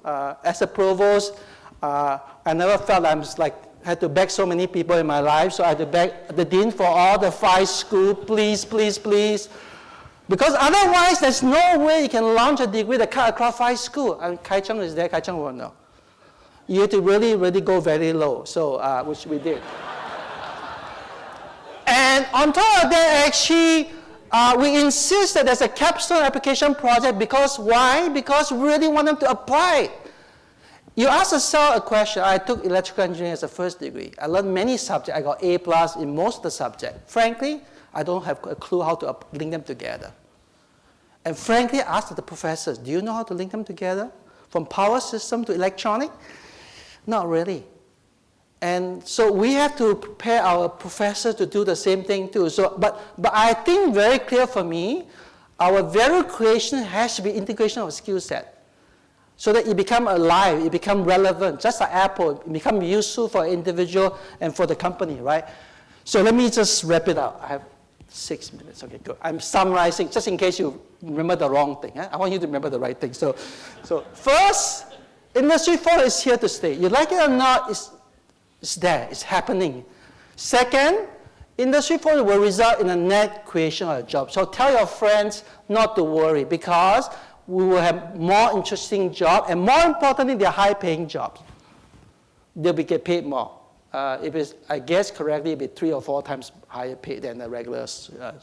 As a provost, I never felt had to beg so many people in my life, so I had to beg the dean for all the 5 schools, please, please, please. Because otherwise, there's no way you can launch a degree that cut across 5 schools. And Kai Cheng is there, Kai Cheng will know. You have to really, really go very low, so which we did. And on top of that, actually, we insist that there's a capstone application project because why? Because we really want them to apply. You ask yourself a question. I took electrical engineering as a first degree. I learned many subjects. I got A+ in most of the subjects. Frankly, I don't have a clue how to link them together. And frankly, I asked the professors, do you know how to link them together? From power system to electronic? Not really. And so we have to prepare our professors to do the same thing too. So, but I think very clear for me, our value creation has to be integration of skill set. So that it become alive, it become relevant, just like Apple, it become useful for an individual and for the company, right? So let me just wrap it up. I have 6 minutes, okay, good. I'm summarizing, just in case you remember the wrong thing. I want you to remember the right thing. So first, Industry 4 is here to stay. You like it or not, it's there, it's happening. Second, Industry 4 will result in a net creation of a job. So tell your friends not to worry because we will have more interesting jobs and more importantly, they're high-paying jobs. They'll get paid more. If it's, I guess correctly, it'll be 3 or 4 times higher paid than a regular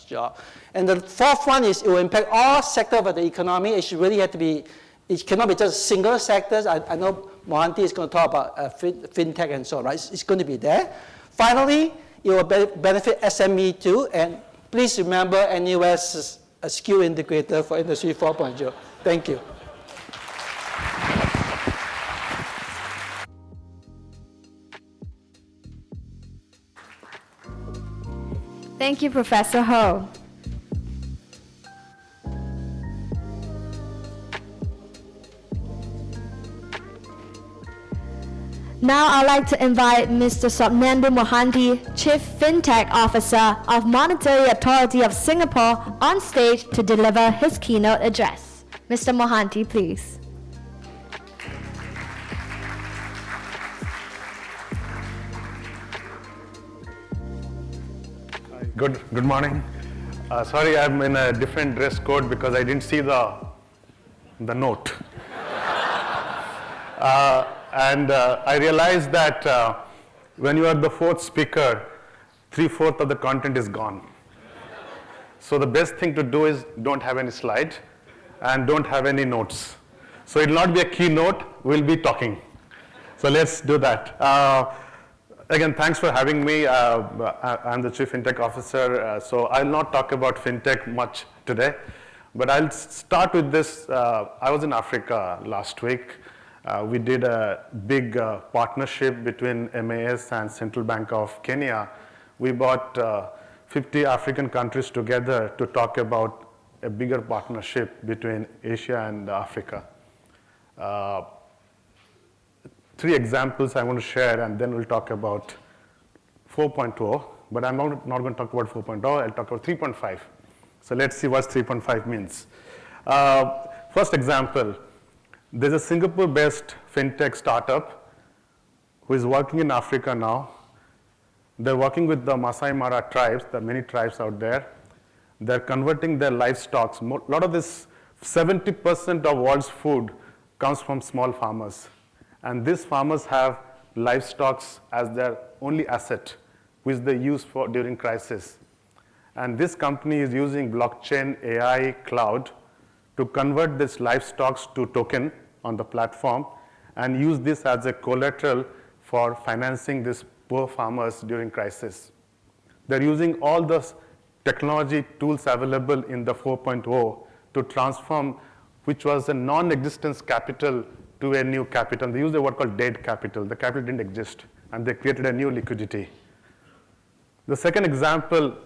job. And the fourth one is it will impact all sectors of the economy. It should really have to be, it cannot be just single sectors. I know Mohanty is going to talk about FinTech and so on, right? It's going to be there. Finally, it will benefit SME too. And please remember, NUS is a skill integrator for Industry 4.0. Thank you. Thank you, Professor Ho. Now I'd like to invite Mr. Swapnendu Mohanty, Chief FinTech Officer of Monetary Authority of Singapore, on stage to deliver his keynote address. Mr. Mohanty, please. Good morning. Sorry, I'm in a different dress code because I didn't see the note. I realized that when you are the fourth speaker, 3/4 of the content is gone. So the best thing to do is don't have any slide and don't have any notes. So it will not be a keynote, we'll be talking. So let's do that. Again, thanks for having me. I'm the Chief FinTech Officer, so I'll not talk about FinTech much today, but I'll start with this. I was in Africa last week. We did a big partnership between MAS and Central Bank of Kenya. We brought 50 African countries together to talk about a bigger partnership between Asia and Africa. 3 examples I want to share, and then we'll talk about 4.0, but I'm not going to talk about 4.0, I'll talk about 3.5. So let's see what 3.5 means. First example, there's a Singapore-based FinTech startup who is working in Africa now. They're working with the Masai Mara tribes, there are many tribes out there. They're converting their livestock. A lot of this, 70% of world's food comes from small farmers. And these farmers have livestock as their only asset, which they use during crisis. And this company is using blockchain, AI, cloud to convert this livestock to token on the platform and use this as a collateral for financing these poor farmers during crisis. They're using all those technology tools available in the 4.0 to transform, which was a non-existence capital, to a new capital. They used a word called dead capital. The capital didn't exist, and they created a new liquidity. The second example,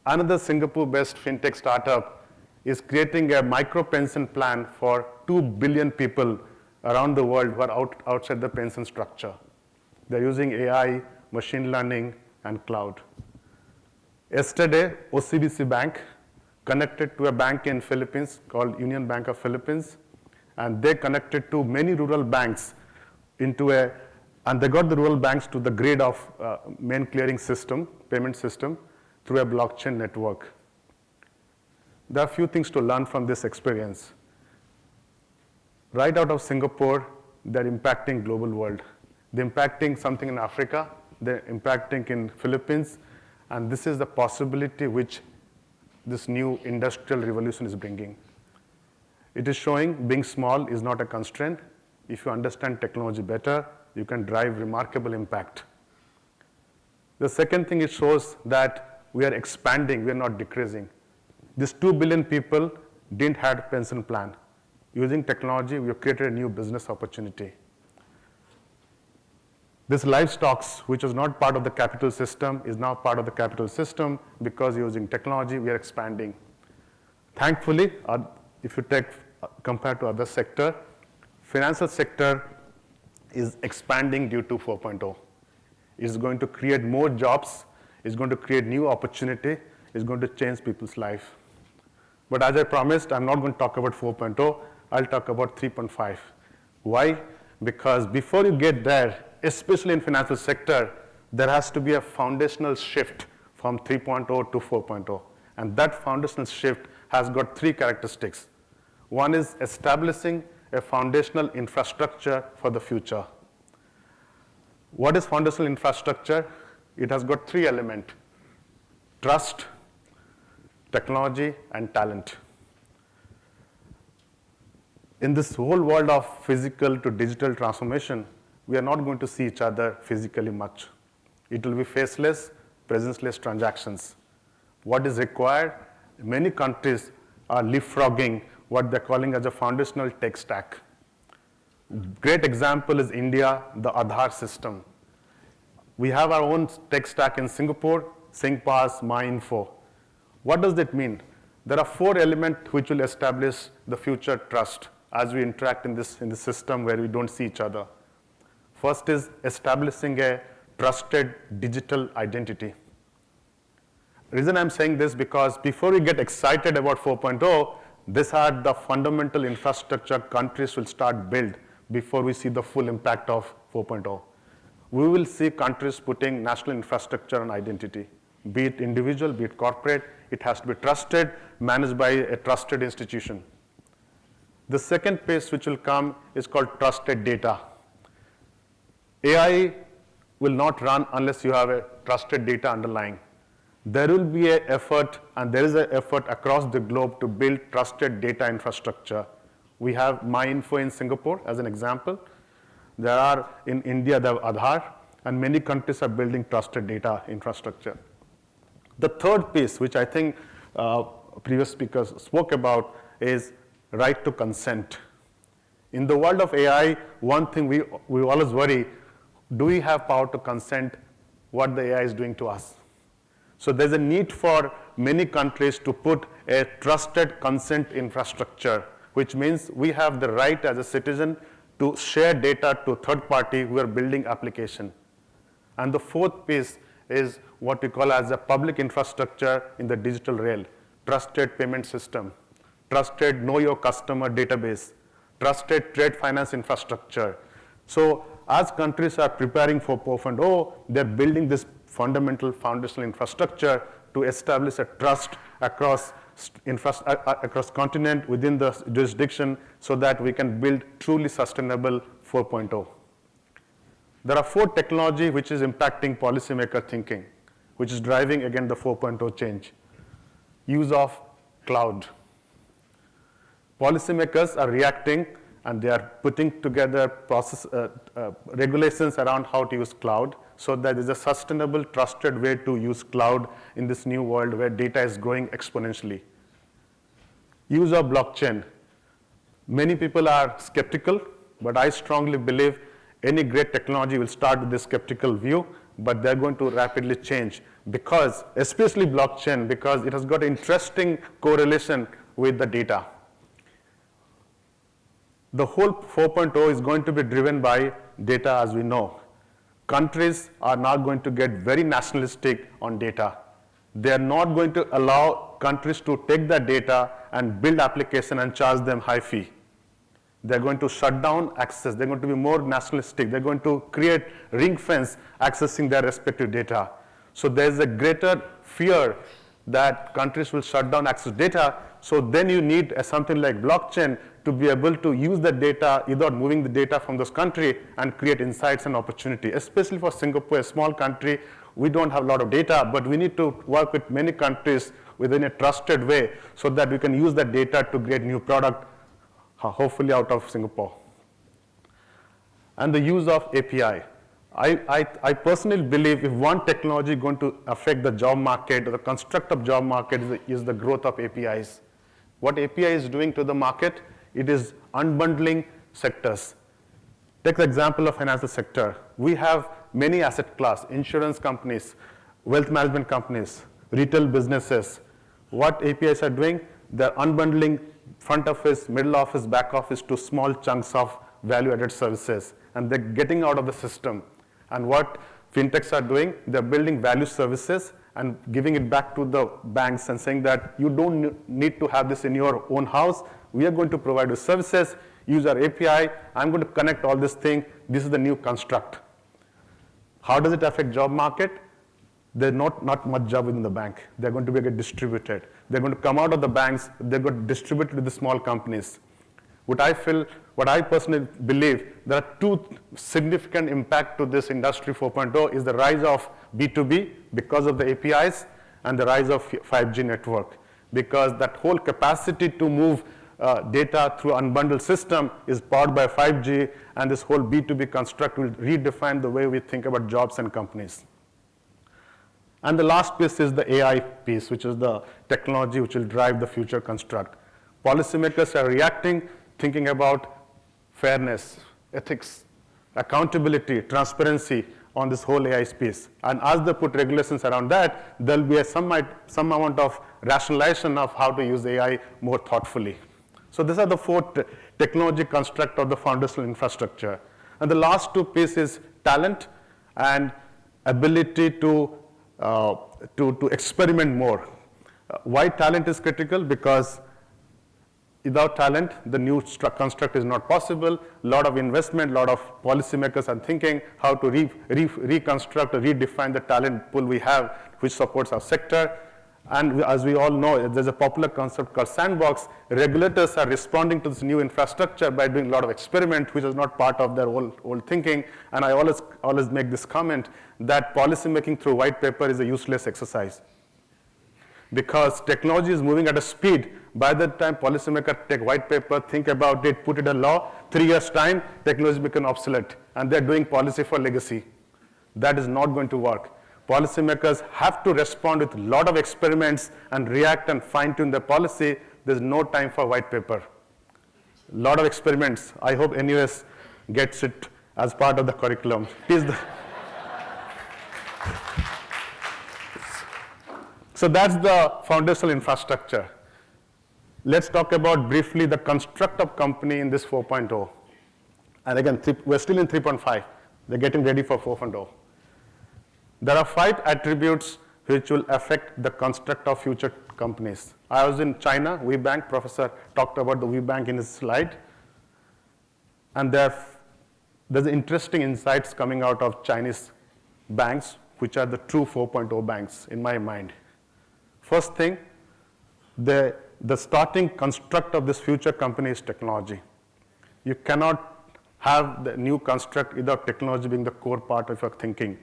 another Singapore-based FinTech startup is creating a micro-pension plan for 2 billion people around the world who are outside the pension structure. They're using AI, machine learning, and cloud. Yesterday, OCBC Bank connected to a bank in Philippines called Union Bank of Philippines, and they connected to many rural banks and they got the rural banks to the grid of main clearing system, payment system, through a blockchain network. There are a few things to learn from this experience. Right out of Singapore, they're impacting global world. They're impacting something in Africa, they're impacting in Philippines, and this is the possibility which this new industrial revolution is bringing. It is showing being small is not a constraint. If you understand technology better, you can drive remarkable impact. The second thing, it shows that we are expanding, we are not decreasing. These 2 billion people didn't have a pension plan. Using technology, we have created a new business opportunity. This livestock, which was not part of the capital system, is now part of the capital system because using technology, we are expanding. Thankfully, if you compared to other sector, financial sector is expanding due to 4.0. It's going to create more jobs, it's going to create new opportunity, it's going to change people's life. But as I promised, I'm not going to talk about 4.0, I'll talk about 3.5. Why? Because before you get there, especially in financial sector, there has to be a foundational shift from 3.0 to 4.0. And that foundational shift has got 3 characteristics. One is establishing a foundational infrastructure for the future. What is foundational infrastructure? It has got 3 elements: trust, technology, and talent. In this whole world of physical to digital transformation, we are not going to see each other physically much. It will be faceless, presence-less transactions. What is required? Many countries are leapfrogging what they're calling as a foundational tech stack. Great example is India, the Aadhaar system. We have our own tech stack in Singapore. SyncPass, MyInfo. What does that mean? There are 4 elements which will establish the future trust as we interact in this system where we don't see each other. First is establishing a trusted digital identity. The reason I'm saying this because before we get excited about 4.0, these are the fundamental infrastructure countries will start build before we see the full impact of 4.0. We will see countries putting national infrastructure on identity, be it individual, be it corporate. It has to be trusted, managed by a trusted institution. The second piece which will come is called trusted data. AI will not run unless you have a trusted data underlying. There will be an effort, and there is an effort across the globe to build trusted data infrastructure. We have MyInfo in Singapore as an example. There are in India, there are Aadhaar, and many countries are building trusted data infrastructure. The third piece, which I think previous speakers spoke about, is right to consent. In the world of AI, one thing we always worry, do we have power to consent what the AI is doing to us? So there's a need for many countries to put a trusted consent infrastructure, which means we have the right as a citizen to share data to third party who are building application. And the fourth piece is what we call as a public infrastructure in the digital rail, trusted payment system, trusted know your customer database, trusted trade finance infrastructure. So as countries are preparing for 4.0, they're building this fundamental foundational infrastructure to establish a trust across continent within the jurisdiction so that we can build truly sustainable 4.0. There are 4 technology which is impacting policymaker thinking, which is driving again the 4.0 change. Use of cloud. Policymakers are reacting and they are putting together regulations around how to use cloud so that there's a sustainable, trusted way to use cloud in this new world where data is growing exponentially. Use of blockchain. Many people are skeptical, but I strongly believe any great technology will start with this skeptical view, but they're going to rapidly change because, especially blockchain, because it has got interesting correlation with the data. The whole 4.0 is going to be driven by data as we know. Countries are now going to get very nationalistic on data. They are not going to allow countries to take that data and build application and charge them high fee. They're going to shut down access. They're going to be more nationalistic. They're going to create ring fence accessing their respective data. So there's a greater fear that countries will shut down access data. So then you need something like blockchain to be able to use the data, either moving the data from those countries and create insights and opportunity. Especially for Singapore, a small country, we don't have a lot of data, but we need to work with many countries within a trusted way so that we can use that data to create new product, hopefully out of Singapore. And the use of API. I personally believe if one technology is going to affect the job market or the construct of job market is the growth of APIs. What API is doing to the market, it is unbundling sectors. Take the example of financial sector. We have many asset class, insurance companies, wealth management companies, retail businesses. What APIs are doing, they're unbundling front office, middle office, back office to small chunks of value-added services, and they're getting out of the system. And what fintechs are doing, they're building value services and giving it back to the banks and saying that you don't need to have this in your own house. We are going to provide you services, use our API, I'm going to connect all this thing. This is the new construct. How does it affect job market? There's not much job within the bank. They're going to get distributed. They're going to come out of the banks, they're going to distribute to the small companies. What I personally believe, there are 2 significant impact to this industry 4.0 is the rise of B2B because of the APIs and the rise of 5G network. Because that whole capacity to move data through unbundled system is powered by 5G, and this whole B2B construct will redefine the way we think about jobs and companies. And the last piece is the AI piece, which is the technology which will drive the future construct. Policymakers are reacting, thinking about fairness, ethics, accountability, transparency. on this whole AI space. And as they put regulations around that, there'll be some amount of rationalization of how to use AI more thoughtfully. So these are the four technology construct of the foundational infrastructure. And the last two pieces, talent and ability to experiment more. Why talent is critical? Because without talent, the new construct is not possible. A lot of investment, a lot of policymakers are thinking how to reconstruct or redefine the talent pool we have, which supports our sector. And as we all know, there's a popular concept called sandbox. Regulators are responding to this new infrastructure by doing a lot of experiment, which is not part of their old thinking. And I always make this comment that policymaking through white paper is a useless exercise. Because technology is moving at a speed. By the time policymakers take white paper, think about it, put it in law, 3 years' time, technology becomes obsolete. And they're doing policy for legacy. That is not going to work. Policymakers have to respond with a lot of experiments and react and fine-tune their policy. There's no time for white paper. A lot of experiments. I hope NUS gets it as part of the curriculum. So that's the foundational infrastructure. Let's talk about briefly the construct of company in this 4.0. And again, we're still in 3.5. They're getting ready for 4.0. There are 5 attributes which will affect the construct of future companies. I was in China, WeBank, professor talked about the WeBank in his slide. And there's interesting insights coming out of Chinese banks, which are the true 4.0 banks in my mind. First thing, the starting construct of this future company is technology. You cannot have the new construct without technology being the core part of your thinking.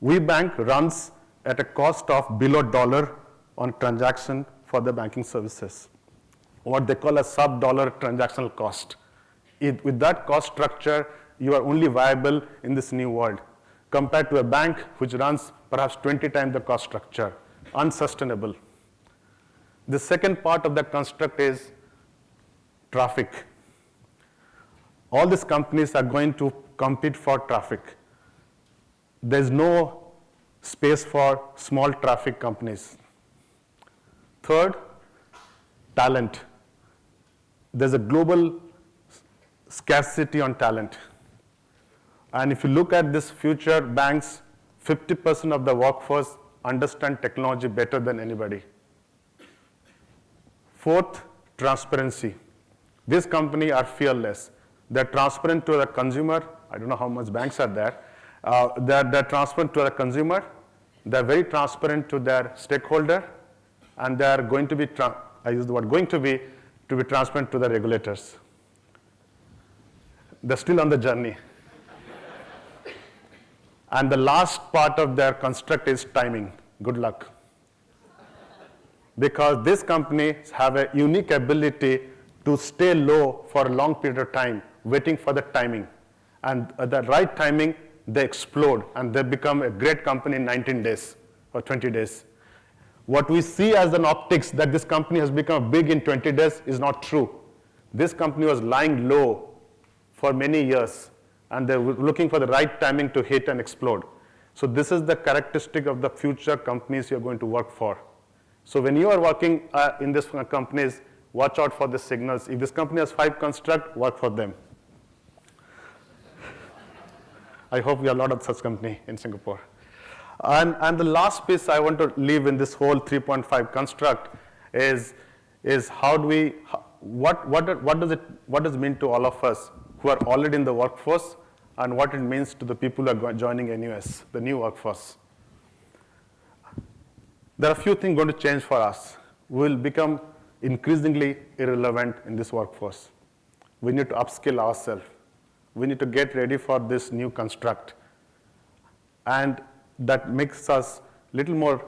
WeBank runs at a cost of below $1 on transaction for the banking services, what they call a sub-dollar transactional cost. With that cost structure, you are only viable in this new world, compared to a bank which runs perhaps 20 times the cost structure, unsustainable. The second part of the construct is traffic. All these companies are going to compete for traffic. There's no space for small traffic companies. Third, talent. There's a global scarcity on talent. And if you look at this future banks, 50% of the workforce understand technology better than anybody. Fourth, transparency. These companies are fearless. They're transparent to the consumer. I don't know how much banks are there. They're transparent to the consumer. They're very transparent to their stakeholder. And they're going to be, I use the word going to be transparent to the regulators. They're still on the journey. And the last part of their construct is timing. Good luck. Because these companies have a unique ability to stay low for a long period of time, waiting for the timing. And at the right timing, they explode, and they become a great company in 19 days or 20 days. What we see as an optics that this company has become big in 20 days is not true. This company was lying low for many years, and they were looking for the right timing to hit and explode. So this is the characteristic of the future companies you're going to work for. So when you are working in these companies, watch out for the signals. If this company has 5 construct, work for them. I hope we have a lot of such company in Singapore. And the last piece I want to leave in this whole 3.5 construct is how do we, what does it mean to all of us who are already in the workforce, and what it means to the people who are joining NUS, the new workforce. There are a few things going to change for us. We will become increasingly irrelevant in this workforce. We need to upskill ourselves. We need to get ready for this new construct. And that makes us a little more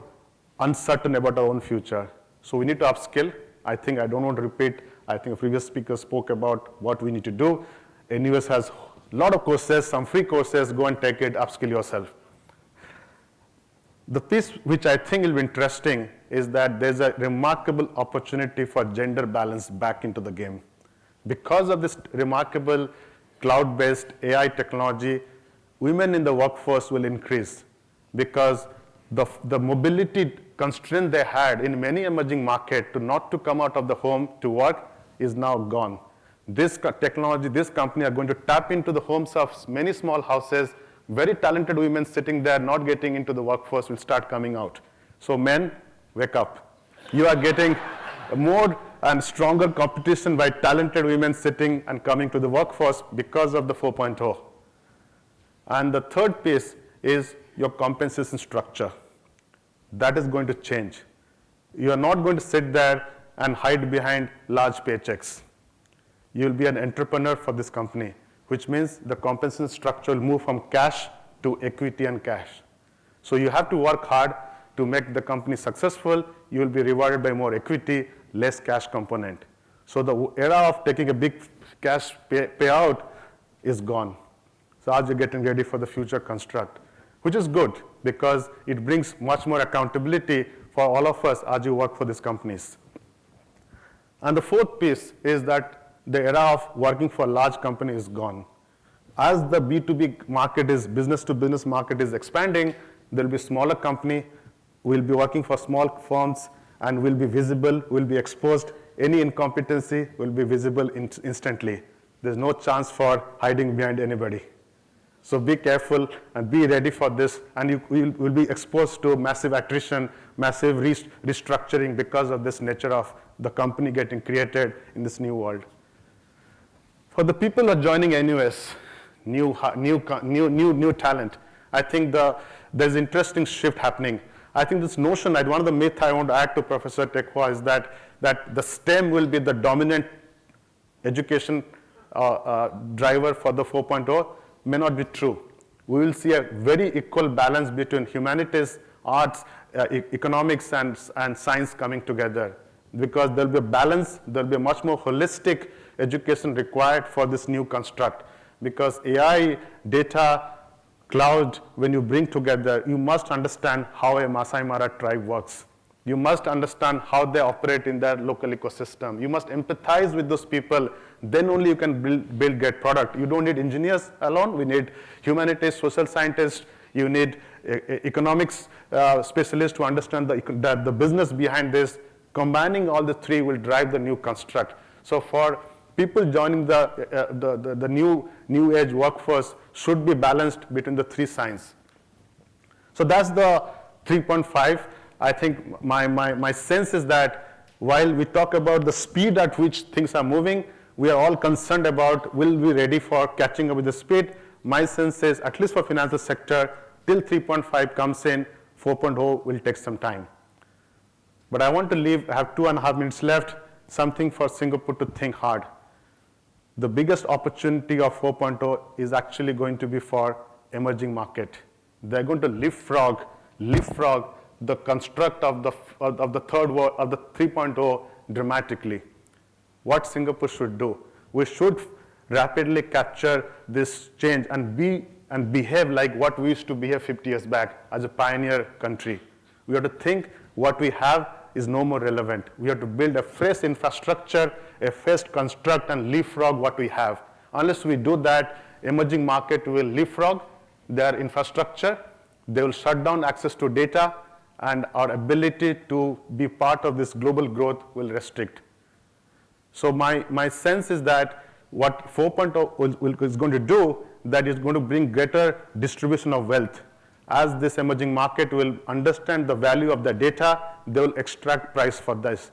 uncertain about our own future. So we need to upskill. I don't want to repeat. I think a previous speaker spoke about what we need to do. NUS has a lot of courses, some free courses. Go and take it, upskill yourself. The piece which I think will be interesting is that there's a remarkable opportunity for gender balance back into the game. Because of this remarkable cloud-based AI technology, women in the workforce will increase because the mobility constraint they had in many emerging markets not to come out of the home to work is now gone. This technology, this company are going to tap into the homes of many small houses. Very talented women sitting there not getting into the workforce will start coming out. So men, wake up. You are getting more and stronger competition by talented women sitting and coming to the workforce because of the 4.0. And the third piece is your compensation structure. That is going to change. You are not going to sit there and hide behind large paychecks. You will be an entrepreneur for this company, which means the compensation structure will move from cash to equity and cash. So you have to work hard to make the company successful. You will be rewarded by more equity, less cash component. So the era of taking a big cash payout is gone. So as you're getting ready for the future construct, which is good because it brings much more accountability for all of us as you work for these companies. And the fourth piece is that the era of working for a large company is gone. As the B2B market is, business-to-business market is expanding, there will be smaller company, will be working for small firms, and will be visible, will be exposed. Any incompetency will be visible instantly. There's no chance for hiding behind anybody. So be careful and be ready for this, and you will be exposed to massive attrition, massive restructuring because of this nature of the company getting created in this new world. For the people who are joining NUS, new talent, I think there's interesting shift happening. I think this notion, one of the myths I want to add to Professor Tekwa is that the STEM will be the dominant education driver for the 4.0 may not be true. We will see a very equal balance between humanities, arts, economics, and science coming together. Because there'll be a balance, there'll be a much more holistic education required for this new construct. Because AI, data, cloud, when you bring together, you must understand how a Masai Mara tribe works. You must understand how they operate in their local ecosystem. You must empathize with those people. Then only you can build great product. You don't need engineers alone. We need humanities, social scientists. You need economics specialists to understand the business behind this. Combining all the three will drive the new construct. So for people joining the new age workforce should be balanced between the three signs. So that's the 3.5. I think my sense is that while we talk about the speed at which things are moving, we are all concerned about will we be ready for catching up with the speed. My sense is, at least for financial sector, till 3.5 comes in, 4.0 will take some time. But I want to I have 2.5 minutes left, something for Singapore to think hard. The biggest opportunity of 4.0 is actually going to be for emerging market. They're going to leapfrog the construct of the 3.0 dramatically. What Singapore should do, we should rapidly capture this change and behave like what we used to behave 50 years back as a pioneer country. We have to think what we have is no more relevant. We have to build a fresh infrastructure, a fresh construct, and leapfrog what we have. Unless we do that, emerging market will leapfrog their infrastructure. They will shut down access to data, and our ability to be part of this global growth will restrict. So my sense is that what 4.0 is going to do, that is going to bring greater distribution of wealth. As this emerging market will understand the value of the data, they will extract price for this.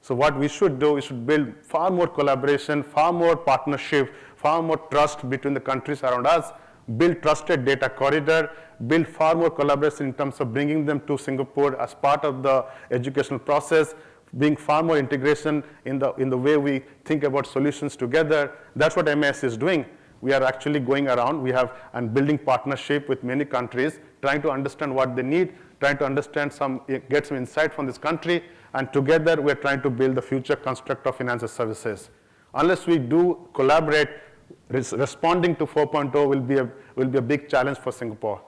So what we should do, we should build far more collaboration, far more partnership, far more trust between the countries around us, build trusted data corridor, build far more collaboration in terms of bringing them to Singapore as part of the educational process, being far more integration in the way we think about solutions together. That's what MAS is doing. We are actually going around, and building partnership with many countries, trying to understand what they need, trying to understand get some insight from this country, and together we're trying to build the future construct of financial services. Unless we do collaborate, responding to 4.0 will be a big challenge for Singapore.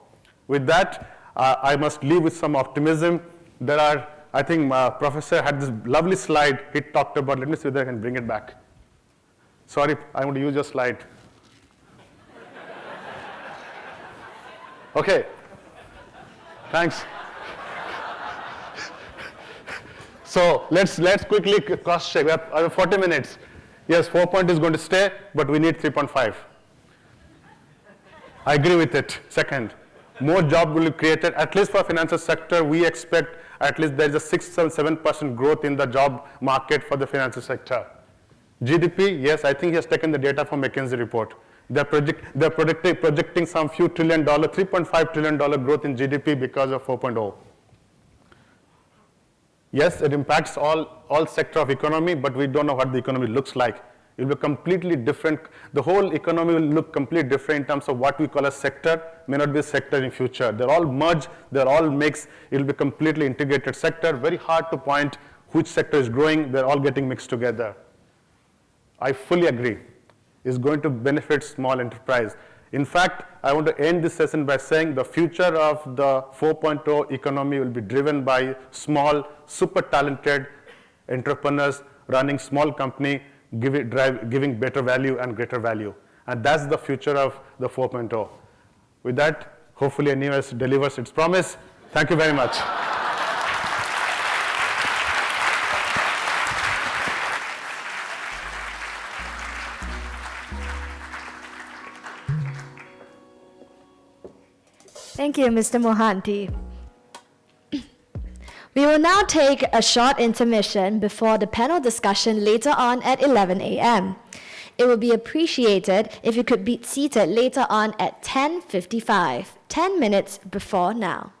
With that, I must leave with some optimism. I think my professor had this lovely slide he talked about. Let me see whether I can bring it back. Sorry, I want to use your slide. Okay. Thanks. So let's quickly cross-check. We have 40 minutes. Yes, 4 is going to stay, but we need 3.5. I agree with it. Second, more jobs will be created. At least for financial sector, we expect at least there is a 6-7% growth in the job market for the financial sector. GDP, yes, I think he has taken the data from McKinsey report. They're projecting some few $1 trillion, $3.5 trillion growth in GDP because of 4.0. Yes, it impacts all sector of economy, but we don't know what the economy looks like. It will be completely different. The whole economy will look completely different in terms of what we call a sector, may not be a sector in future. They're all merged, they're all mixed. It will be completely integrated sector. Very hard to point which sector is growing. They're all getting mixed together. I fully agree. It's going to benefit small enterprise. In fact, I want to end this session by saying the future of the 4.0 economy will be driven by small, super talented entrepreneurs running small company, giving better value and greater value. And that's the future of the 4.0. With that, hopefully NUS delivers its promise. Thank you very much. Thank you, Mr. Mohanty. We will now take a short intermission before the panel discussion later on at 11 a.m. It would be appreciated if you could be seated later on at 10:55, 10 minutes before now.